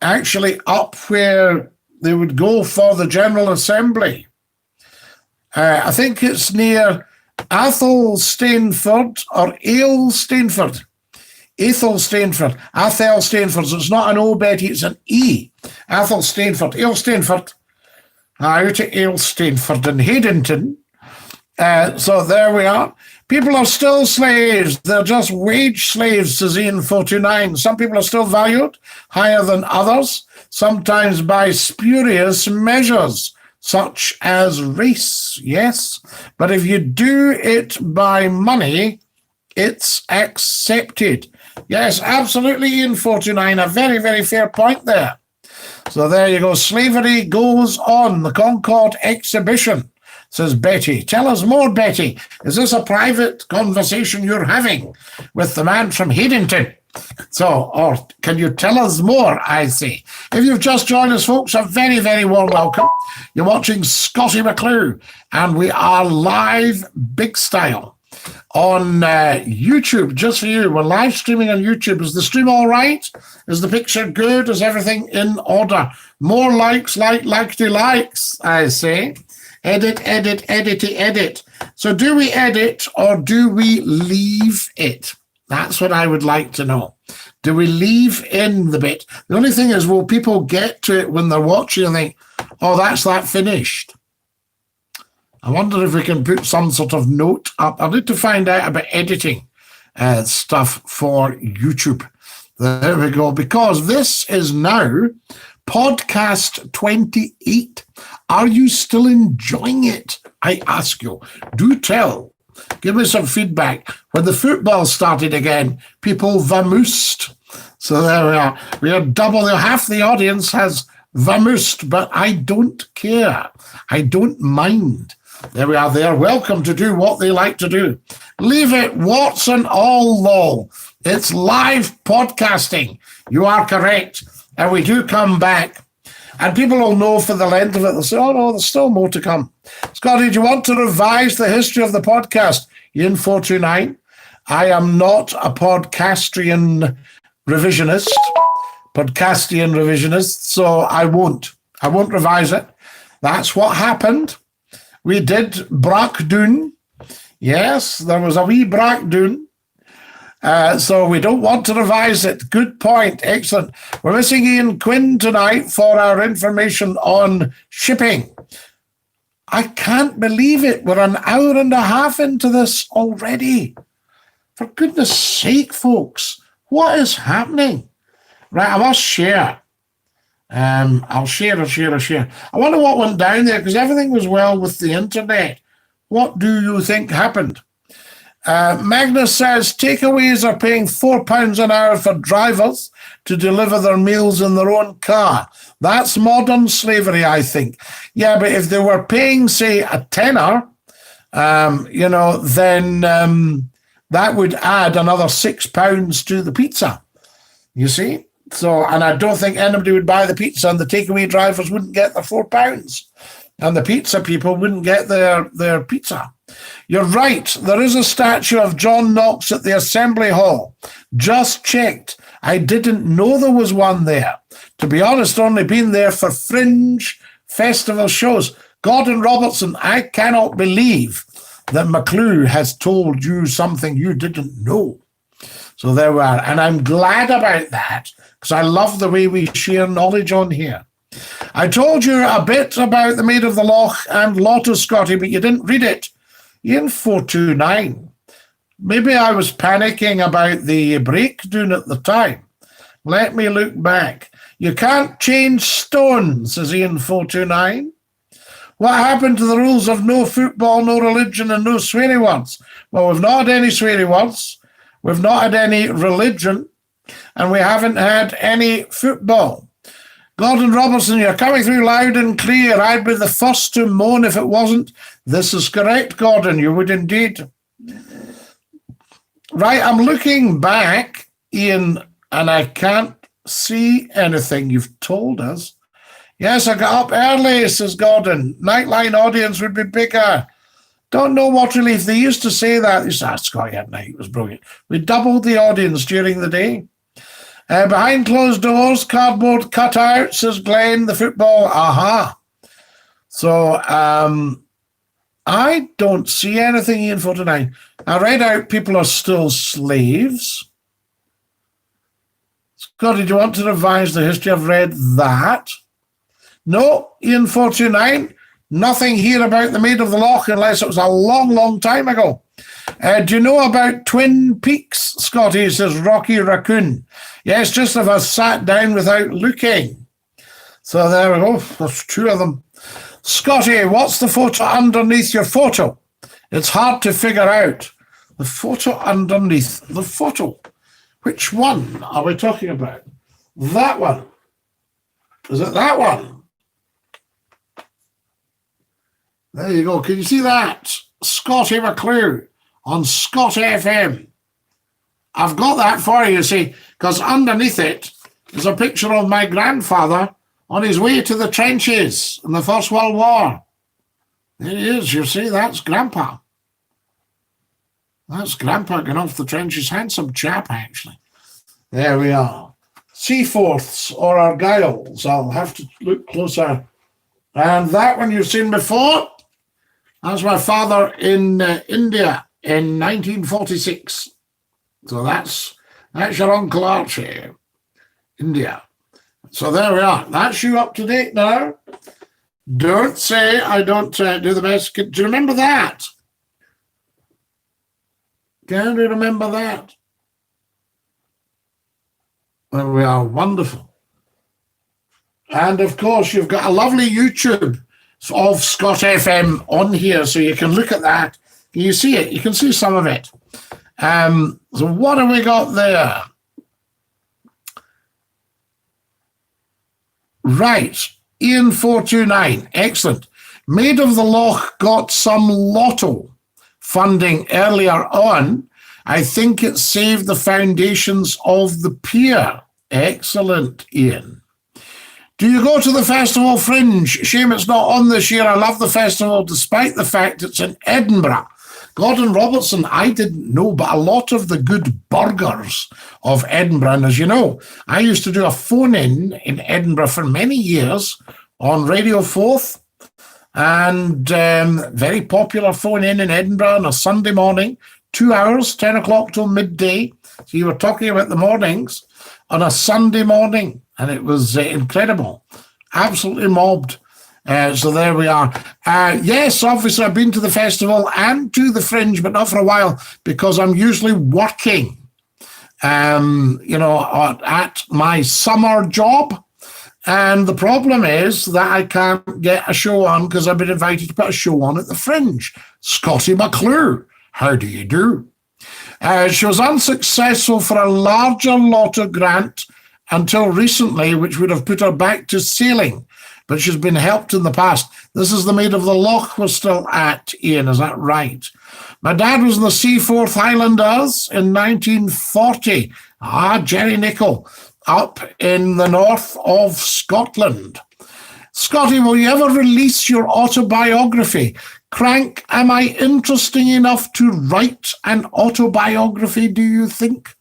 actually up where they would go for the General Assembly? I think it's near Athol Stainford or Ale Stainford. Athol Stainford. Athel Stainford. So it's not an O, Betty, it's an E. Athol Stainford. Ale Stainford. Out to Ale Stainford in Haddington. So there we are. People are still slaves. They're just wage slaves, says Ian 429. Some people are still valued higher than others, sometimes by spurious measures, such as race. Yes, but if you do it by money, it's accepted. Yes, absolutely, Ian 429. A very, very fair point there. So there you go. Slavery goes on. The Concord exhibition, says Betty. Tell us more, Betty. Is this a private conversation you're having with the man from Haddington? So, or can you tell us more, I say. If you've just joined us, folks, a very, very warm welcome. You're watching Scottie McClue, and we are live big style on YouTube, just for you. We're live streaming on YouTube. Is the stream all right? Is the picture good? Is everything in order? More likes, likes, I say. Edit, edit. So do we edit or do we leave it? That's what I would like to know. Do we leave in the bit? The only thing is, will people get to it when they're watching and think, oh, that's that finished? I wonder if we can put some sort of note up. I need to find out about editing stuff for YouTube. There we go. Because this is now podcast 28. Are you still enjoying it? I ask you. Do tell. Give me some feedback. When the football started again, people vamoosed. So there we are. We are double. Half the audience has vamoosed, but I don't care. I don't mind. There we are. They are welcome to do what they like to do. Leave it, Watson, all lol. It's live podcasting. You are correct. And we do come back. And people will know for the length of it. They'll say, oh, no, there's still more to come. Scottie, do you want to revise the history of the podcast? Ian 429. I am not a podcastian revisionist, so I won't. I won't revise it. That's what happened. We did Brackdoon. Yes, there was a wee Brackdoon. So we don't want to revise it. Good point. Excellent. We're missing Ian Quinn tonight for our information on shipping. I can't believe it. We're an hour and a half into this already. For goodness sake, folks, what is happening? Right, I must share. I'll share. I wonder what went down there, because everything was well with the internet. What do you think happened? Magnus says takeaways are paying £4 an hour for drivers to deliver their meals in their own car. That's modern slavery, I think. Yeah, but if they were paying, say, a tenner, then that would add another £6 to the pizza. You see? So, and I don't think anybody would buy the pizza, and the takeaway drivers wouldn't get their £4, and the pizza people wouldn't get their pizza. You're right. There is a statue of John Knox at the Assembly Hall. Just checked. I didn't know there was one there. To be honest, only been there for fringe festival shows. Gordon Robertson, I cannot believe that McClue has told you something you didn't know. So there we are. And I'm glad about that, because I love the way we share knowledge on here. I told you a bit about the Maid of the Loch and Lotto, Scottie, but you didn't read it. Ian 429. Maybe I was panicking about the breakdown at the time. Let me look back. You can't change stones, says Ian 429. What happened to the rules of no football, no religion, and no sweary words? Well, we've not had any sweary words. We've not had any religion, and we haven't had any football. Gordon Robertson, you're coming through loud and clear. I'd be the first to moan if it wasn't. This is correct, Gordon. You would indeed. Right, I'm looking back, Ian, and I can't see anything you've told us. Yes, I got up early, says Gordon. Nightline audience would be bigger. Don't know what relief. They used to say that. They said, Scottie at night was brilliant. We doubled the audience during the day. Behind closed doors, cardboard cutout, says Glenn, the football. Aha. So I don't see anything, Ian 49. I read out people are still slaves. Scottie, do you want to revise the history? I've read that. No, Ian 429, nothing here about the Maid of the Loch unless it was a long, long time ago. Do you know about Twin Peaks, Scottie, says Rocky Raccoon? Yes, just if I sat down without looking. So there we go. There's two of them. Scottie, what's the photo underneath your photo? It's hard to figure out. The photo underneath the photo. Which one are we talking about? That one. Is it that one? There you go. Can you see that? Scottie McClue on Scott FM. I've got that for you, see, because underneath it is a picture of my grandfather on his way to the trenches in the First World War. There he is, you see, that's Grandpa. That's Grandpa getting off the trenches. Handsome chap, actually. There we are. Seaforths or Argyles. I'll have to look closer. And that one you've seen before. That's my father in India in 1946. So that's your Uncle Archie, India. So there we are. That's you up to date now. Don't say I don't do the best. Do you remember that? Can you remember that? There we are. Wonderful. And of course, you've got a lovely YouTube of Scott FM on here, so you can look at that. Can you see it? You can see some of it. So what have we got there? Right, Ian 429, excellent. Maid of the Loch got some lotto funding earlier on. I think it saved the foundations of the pier. Excellent, Ian. Do you go to the festival Fringe? Shame it's not on this year. I love the festival despite the fact it's in Edinburgh. Gordon Robertson, I didn't know, but a lot of the good burgers of Edinburgh, and as you know, I used to do a phone-in Edinburgh for many years on Radio 4th, and very popular phone-in Edinburgh on a Sunday morning, 2 hours, 10 o'clock till midday. So you were talking about the mornings on a Sunday morning, and it was incredible, absolutely mobbed. So there we are. Yes, obviously I've been to the festival and to the Fringe, but not for a while because I'm usually working, at my summer job. And the problem is that I can't get a show on because I've been invited to put a show on at the Fringe. Scottie McClue, how do you do? She was unsuccessful for a larger lotto grant until recently, which would have put her back to sailing, but she's been helped in the past. This is the Maid of the Loch we're still at, Ian, is that right? My dad was in the Seaforth Highlanders in 1940. Jerry Nicol, up in the north of Scotland. Scottie, will you ever release your autobiography? Crank, am I interesting enough to write an autobiography, do you think?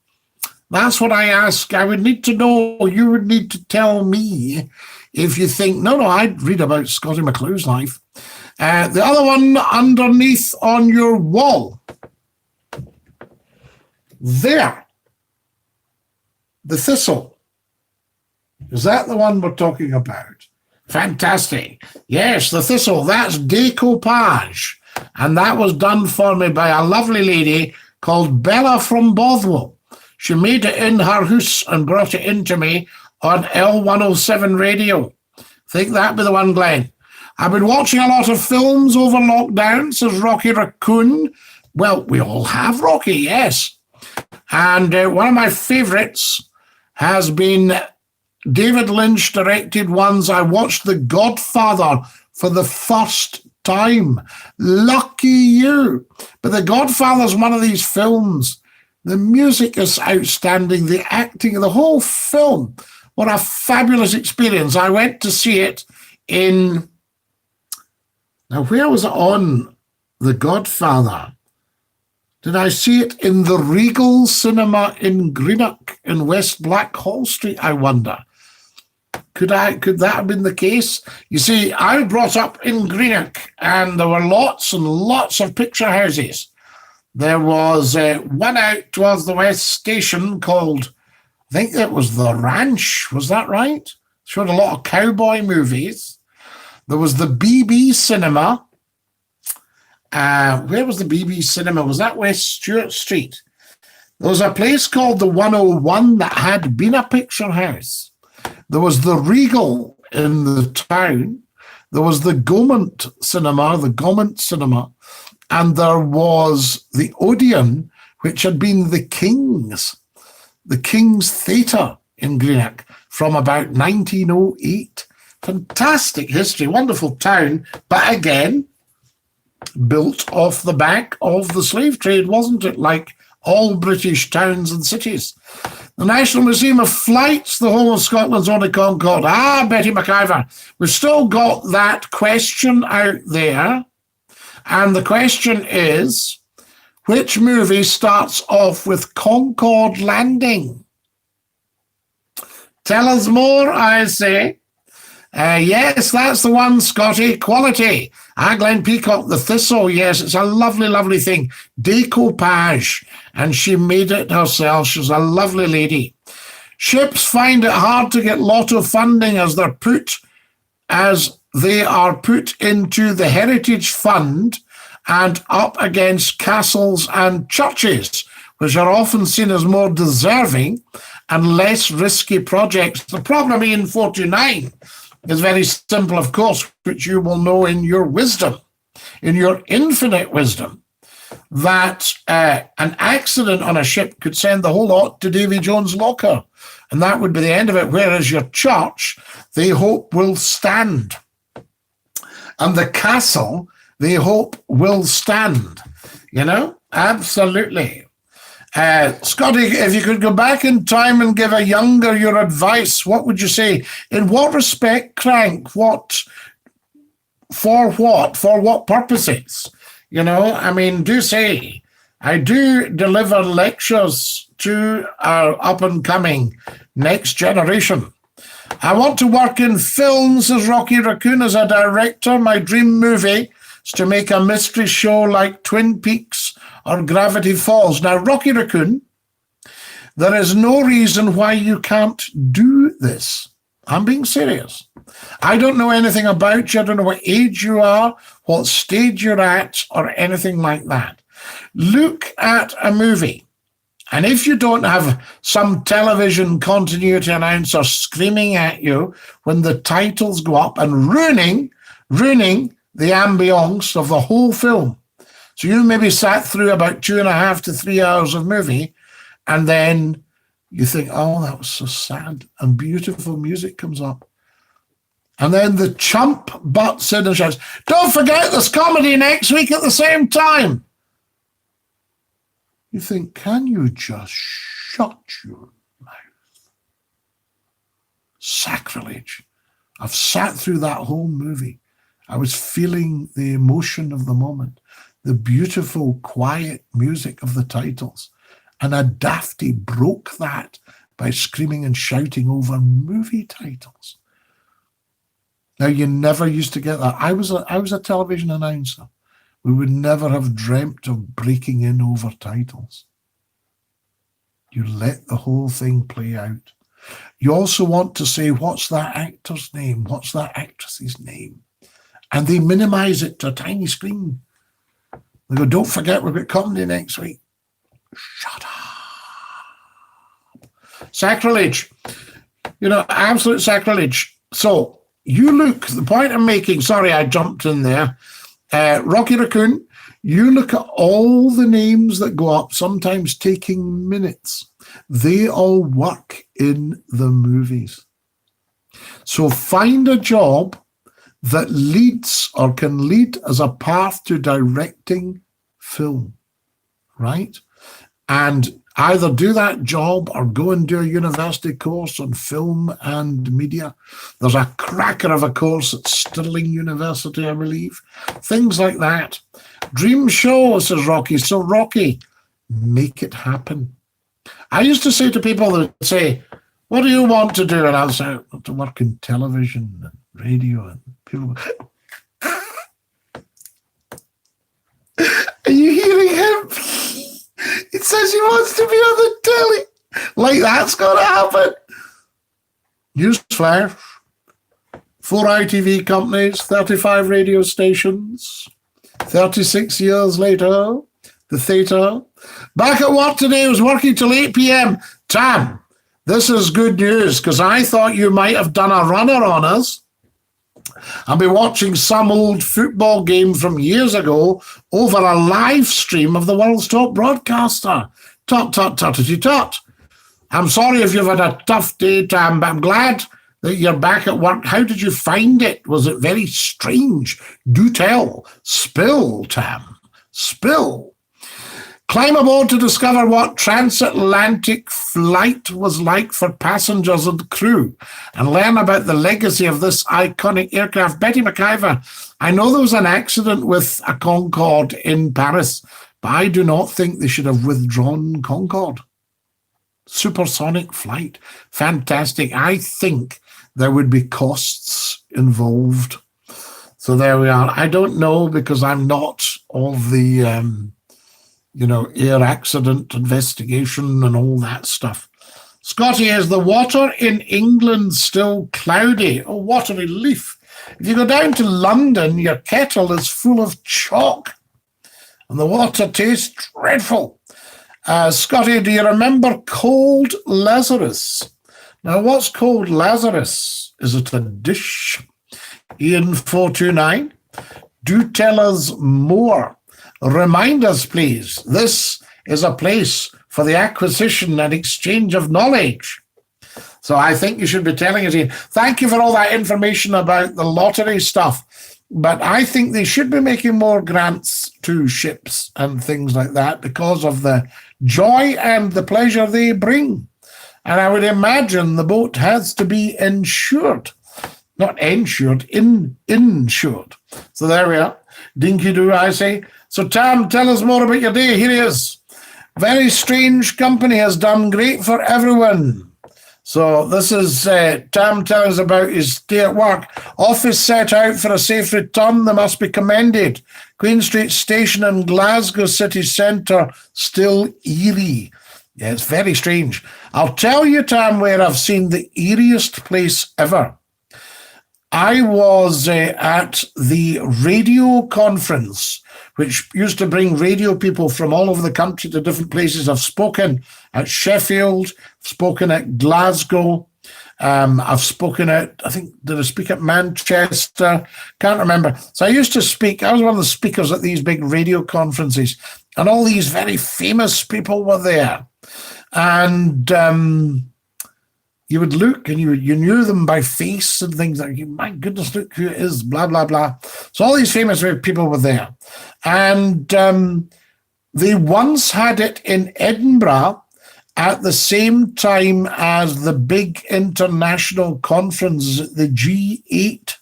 That's what I ask. I would need to know, you would need to tell me if you think, no, I'd read about Scottie McClue's life. The other one underneath on your wall. There. The thistle. Is that the one we're talking about? Fantastic. Yes, the thistle. That's decoupage. And that was done for me by a lovely lady called Bella from Bothwell. She made it in her house and brought it into me on L107 radio. Think that'd be the one, Glenn. I've been watching a lot of films over lockdown, says Rocky Raccoon. Well, we all have Rocky, yes. And one of my favourites has been David Lynch directed ones. I watched The Godfather for the first time. Lucky you. But The Godfather's one of these films. The music is outstanding. The acting, the whole film. What a fabulous experience. I went to see it in... Now, where was it on The Godfather? Did I see it in the Regal Cinema in Greenock in West Blackhall Street, I wonder? Could that have been the case? You see, I was brought up in Greenock and there were lots and lots of picture houses. There was one out towards the West Station called, I think it was The Ranch, was that right? Showed a lot of cowboy movies. There was the BB Cinema. Where was the BB Cinema? Was that West Stewart Street? There was a place called the 101 that had been a picture house. There was the Regal in the town. There was the Gaumont Cinema, and there was the Odeon, which had been the King's Theatre in Greenock from about 1908. Fantastic history, wonderful town, but again, built off the back of the slave trade, wasn't it? Like all British towns and cities. The National Museum of Flights, the home of Scotland's only Concorde. Betty McIver. We've still got that question out there. And the question is, which movie starts off with Concorde landing? Tell us more, I say. Yes, that's the one, Scottie. Quality. Glenn Peacock, the thistle. Yes, it's a lovely, lovely thing. Decoupage. And she made it herself. She's a lovely lady. Ships find it hard to get lotto funding as they are put into the Heritage Fund and up against castles and churches, which are often seen as more deserving and less risky projects. The problem, Ian 429, is very simple, of course, which you will know in your wisdom, in your infinite wisdom, that an accident on a ship could send the whole lot to Davy Jones' locker, and that would be the end of it, whereas your church, they hope, will stand. And the castle, they hope, will stand. You know? Absolutely. Scottie, if you could go back in time and give a younger your advice, what would you say? In what respect, Crank? For what purposes? You know, I mean, do say, I do deliver lectures to our up-and-coming next generation. I want to work in film, says Rocky Raccoon, as a director. My dream movie is to make a mystery show like Twin Peaks or Gravity Falls. Now, Rocky Raccoon, there is no reason why you can't do this. I'm being serious. I don't know anything about you. I don't know what age you are, what stage you're at, or anything like that. Look at a movie, and if you don't have some television continuity announcer screaming at you when the titles go up and ruining the ambience of the whole film, So you maybe sat through about 2.5 to 3 hours of movie, and then you think, oh, that was so sad, and beautiful music comes up. And then the chump butts in and shouts, don't forget there's comedy next week at the same time. You think, can you just shut your mouth? Sacrilege. I've sat through that whole movie. I was feeling the emotion of the moment, the beautiful, quiet music of the titles. And a dafty broke that by screaming and shouting over movie titles. Now, you never used to get that. I was a television announcer. We would never have dreamt of breaking in over titles. You let the whole thing play out. You also want to say, what's that actor's name? What's that actress's name? And they minimize it to a tiny screen. They go, don't forget, we've got comedy next week. Shut up. Sacrilege. You know, absolute sacrilege. So you look, the point I'm making, sorry, I jumped in there. Rocky Raccoon, you look at all the names that go up, sometimes taking minutes. They all work in the movies. So find a job that leads or can lead as a path to directing film, right? And either do that job or go and do a university course on film and media. There's a cracker of a course at Stirling University, I believe. Things like that. Dream show, says Rocky. So Rocky, make it happen. I used to say to people that say, what do you want to do? And I'll say, I want to work in television and radio. And people go, are you hearing him? It says he wants to be on the telly. Like that's going to happen. Newsflash. 4 ITV companies, 35 radio stations. 36 years later, the theatre. Back at work today, was working till 8 p.m. Tam, this is good news because I thought you might have done a runner on us. I'll be watching some old football game from years ago over a live stream of the world's top broadcaster. Tut, tut, tutty, tut. I'm sorry if you've had a tough day, Tam, but I'm glad that you're back at work. How did you find it? Was it very strange? Do tell. Spill, Tam. Spill. Climb aboard to discover what transatlantic flight was like for passengers and crew and learn about the legacy of this iconic aircraft. Betty McIver, I know there was an accident with a Concorde in Paris, but I do not think they should have withdrawn Concorde. Supersonic flight. Fantastic. I think there would be costs involved. So there we are. I don't know because I'm not of the... air accident investigation and all that stuff. Scottie, is the water in England still cloudy? Oh, what a relief. If you go down to London, your kettle is full of chalk and the water tastes dreadful. Scottie, do you remember Cold Lazarus? Now, what's Cold Lazarus? Is it a dish? Ian 429, do tell us more. Remind us, please, this is a place for the acquisition and exchange of knowledge. So I think you should be telling us, Ian. Thank you for all that information about the lottery stuff. But I think they should be making more grants to ships and things like that because of the joy and the pleasure they bring. And I would imagine the boat has to be insured. Not insured, insured. So there we are. Dinky do, I say. So, Tam, tell us more about your day. Here he is. Very strange company has done great for everyone. So this is Tam telling us about his day at work. Office set out for a safe return. They must be commended. Queen Street Station in Glasgow city centre still eerie. Yeah, it's very strange. I'll tell you, Tam, where I've seen the eeriest place ever. I was at the radio conference, which used to bring radio people from all over the country to different places. I've spoken at Sheffield, spoken at Glasgow, I've spoken at, I think, did I speak at Manchester? Can't remember. So I used to speak, I was one of the speakers at these big radio conferences, and all these very famous people were there. And you would look and you knew them by face and things like, my goodness, look who it is, blah, blah, blah. So all these famous people were there. And they once had it in Edinburgh at the same time as the big international conference, the G8.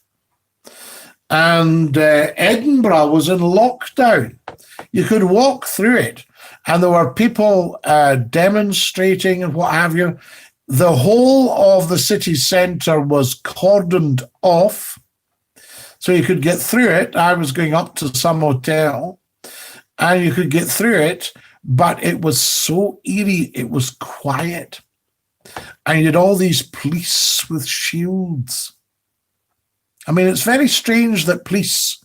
And Edinburgh was in lockdown. You could walk through it, and there were people demonstrating and what have you. The whole of the city centre was cordoned off, so you could get through it. I was going up to some hotel, and you could get through it, but it was so eerie. It was quiet. And you had all these police with shields. I mean, it's very strange that police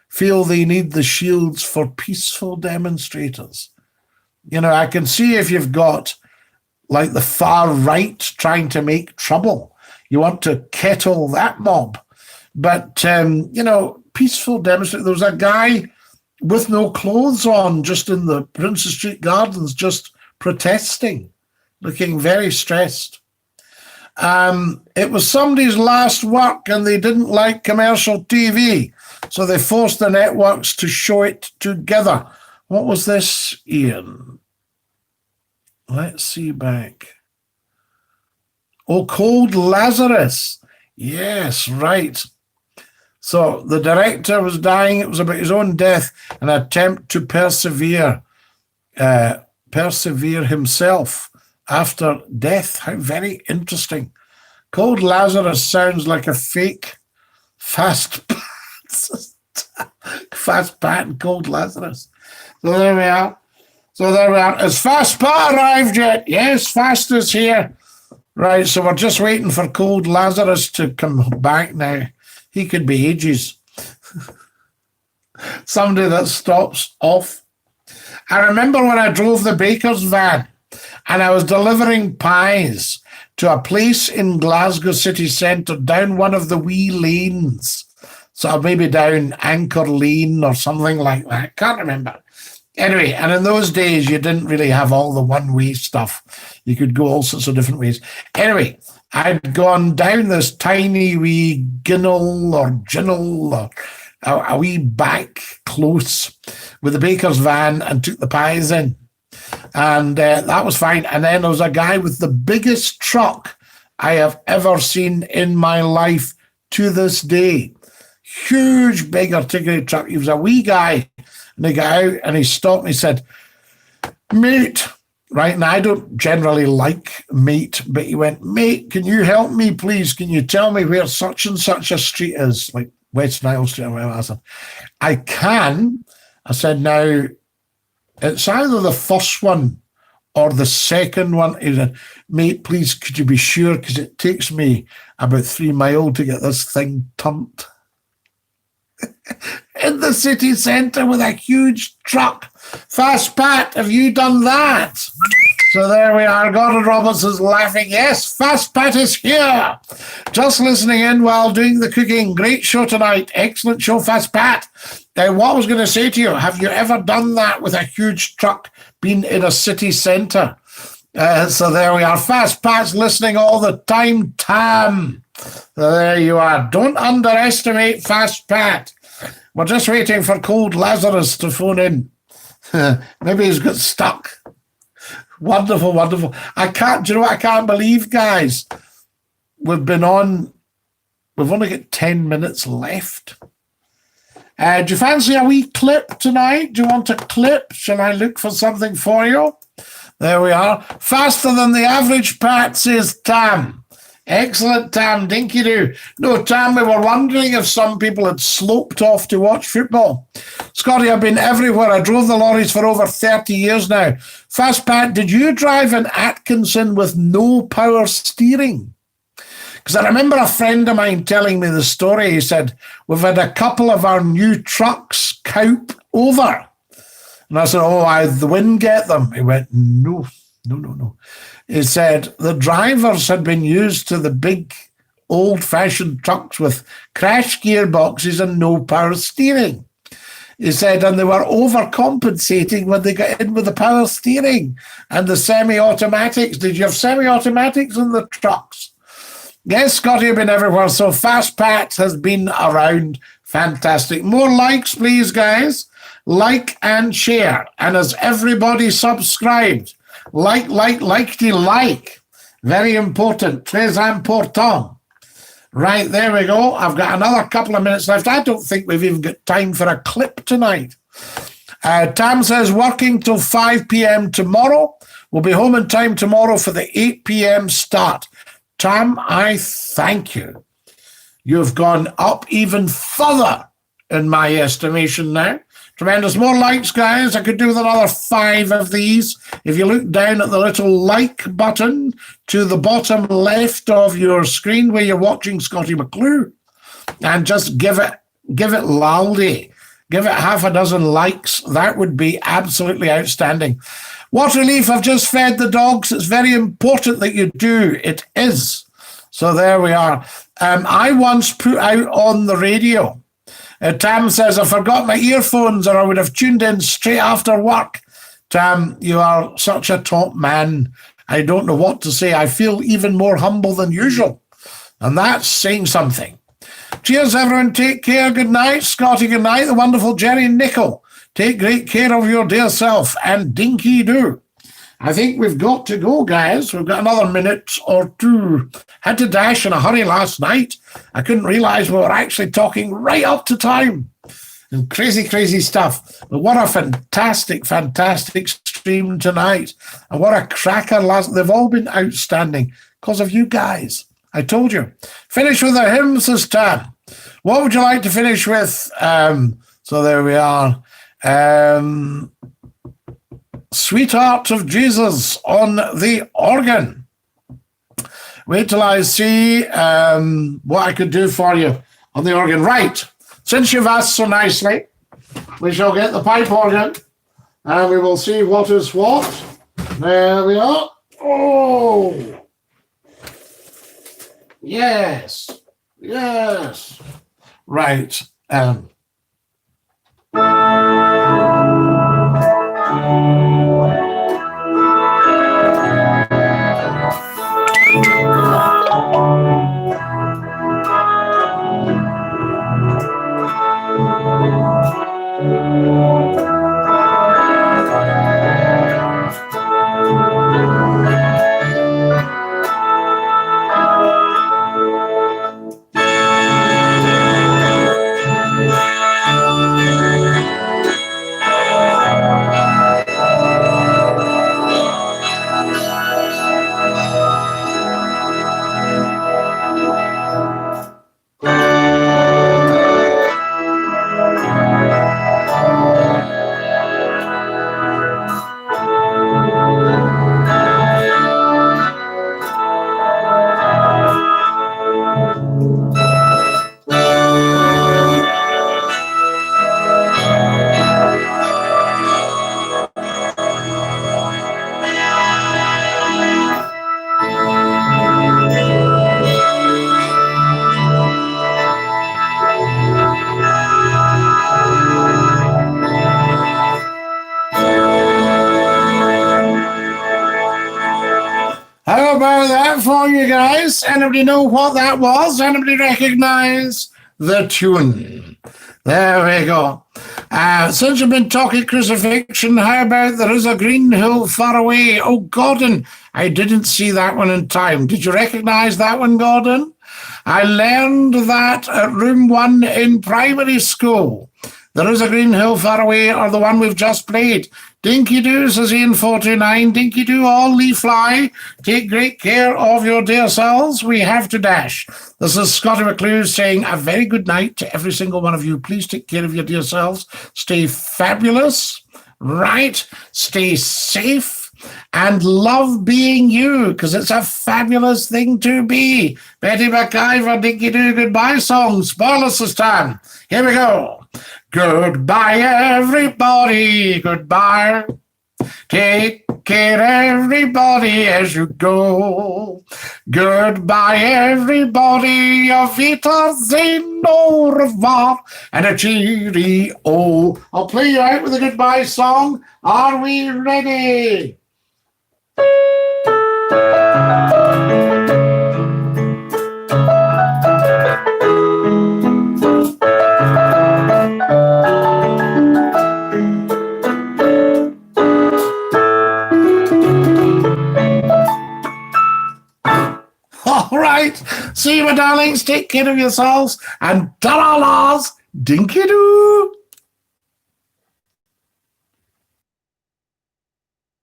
feel they need the shields for peaceful demonstrators. You know, I can see if you've got like the far right trying to make trouble, you want to kettle that mob. But, you know, peaceful demonstrators, there was a guy with no clothes on just in the Princes Street Gardens, just protesting, looking very stressed. It was somebody's last work and they didn't like commercial TV, so they forced the networks to show it together. What was this, Ian? Let's see back. Oh, Cold Lazarus. Yes, right. So the director was dying. It was about his own death, an attempt to persevere himself after death. How very interesting. Cold Lazarus sounds like a fake Fast Pat and Cold Lazarus. So there we are. Has Fast Pat arrived yet? Yes, Fast is here. Right, so we're just waiting for Cold Lazarus to come back now. He could be ages. Somebody that stops off. I remember when I drove the baker's van and I was delivering pies to a place in Glasgow city centre down one of the wee lanes. So maybe down Anchor Lane or something like that. Can't remember. Anyway, and in those days, you didn't really have all the one-way stuff. You could go all sorts of different ways. Anyway, I'd gone down this tiny wee ginnel or a wee back close with the baker's van and took the pies in. And that was fine. And then there was a guy with the biggest truck I have ever seen in my life to this day. Huge, big articulated truck. He was a wee guy. And he got out and he stopped and he said, "Mate," right? And I don't generally like mate, but he went, "Mate, can you help me, please? Can you tell me where such and such a street is?" Like West Nile Street or whatever. I said, "I can." I said, "Now, it's either the first one or the second one." He said, "Mate, please, could you be sure? Because it takes me about 3 miles to get this thing turned." In the city centre with a huge truck. Fast Pat, have you done that? So there we are. Gordon Roberts is laughing. Yes, Fast Pat is here. Just listening in while doing the cooking. Great show tonight. Excellent show, Fast Pat. What I was going to say to you, have you ever done that with a huge truck, been in a city centre? So there we are. Fast Pat's listening all the time. Tam. So there you are. Don't underestimate Fast Pat. We're just waiting for Cold Lazarus to phone in. Maybe he's got stuck. Wonderful, wonderful. Do you know what I can't believe, guys? We've only got 10 minutes left. Do you fancy a wee clip tonight? Do you want a clip? Shall I look for something for you? There we are. Faster than the average Pat, says Tam. Excellent, Tam. Dinky do. No, Tam, we were wondering if some people had sloped off to watch football. Scotty, I've been everywhere. I drove the lorries for over 30 years now. Fast Pat, did you drive an Atkinson with no power steering? Because I remember a friend of mine telling me the story. He said, "We've had a couple of our new trucks cowp over." And I said, "Oh, the wind get them?" He went, "No, No. He said the drivers had been used to the big old-fashioned trucks with crash gearboxes and no power steering. He said, and they were overcompensating when they got in with the power steering and the semi-automatics. Did you have semi-automatics in the trucks? Yes, Scottie, I've been everywhere. So Fast Pat has been around. Fantastic. More likes, please, guys. Like and share. And has everybody subscribed? Like. Very important. Très important. Right, there we go. I've got another couple of minutes left. I don't think we've even got time for a clip tonight. Tam says, working till 5 p.m. tomorrow. We'll be home in time tomorrow for the 8 p.m. start. Tam, I thank you. You've gone up even further in my estimation now. Tremendous. More likes, guys. I could do with another 5 of these. If you look down at the little like button to the bottom left of your screen where you're watching Scottie McClue, and just give it loudly. Give it half a dozen likes. That would be absolutely outstanding. What relief, I've just fed the dogs. It's very important that you do. It is. So there we are. I once put out on the radio, Tam says, I forgot my earphones or I would have tuned in straight after work. Tam, you are such a top man. I don't know what to say. I feel even more humble than usual. And that's saying something. Cheers, everyone. Take care. Good night. Scottie, good night. The wonderful Jerry Nicol. Take great care of your dear self. And dinky do. I think we've got to go, guys. We've got another minute or two. Had to dash in a hurry last night. I couldn't realize we were actually talking right up to time. And crazy stuff. But what a fantastic stream tonight. And what a cracker last. They've all been outstanding because of you guys. I told you. Finish with a hymn, says Tam. What would you like to finish with? So there we are. Sweetheart of Jesus on the organ. Wait till I see what I could do for you on the organ. Right, since you've asked so nicely, we shall get the pipe organ and we will see what is what. There we are. Oh, yes. Right. How about that for you guys? Anybody know what that was? Anybody recognize the tune? There we go. Since you've been talking crucifixion, how about There Is a Green Hill Far Away? Oh, Gordon, I didn't see that one in time. Did you recognize that one, Gordon? I learned that at room 1 in primary school. There Is a Green Hill Far Away, or the one we've just played. Dinky do, says Ian 49. Dinky do, all lee fly. Take great care of your dear selves. We have to dash. This is Scottie McClue saying a very good night to every single one of you. Please take care of your dear selves. Stay fabulous, right? Stay safe and love being you, because it's a fabulous thing to be. Betty McIver, Dinky do, goodbye song. Spoilers this time. Here we go. Goodbye, everybody. Goodbye. Take care, everybody, as you go. Goodbye, everybody. Auf Wiedersehen, au revoir, and a cheerio. I'll play you out with a goodbye song. Are we ready? All right. See you, my darlings. Take care of yourselves. And ta-la-las, dinky-doo.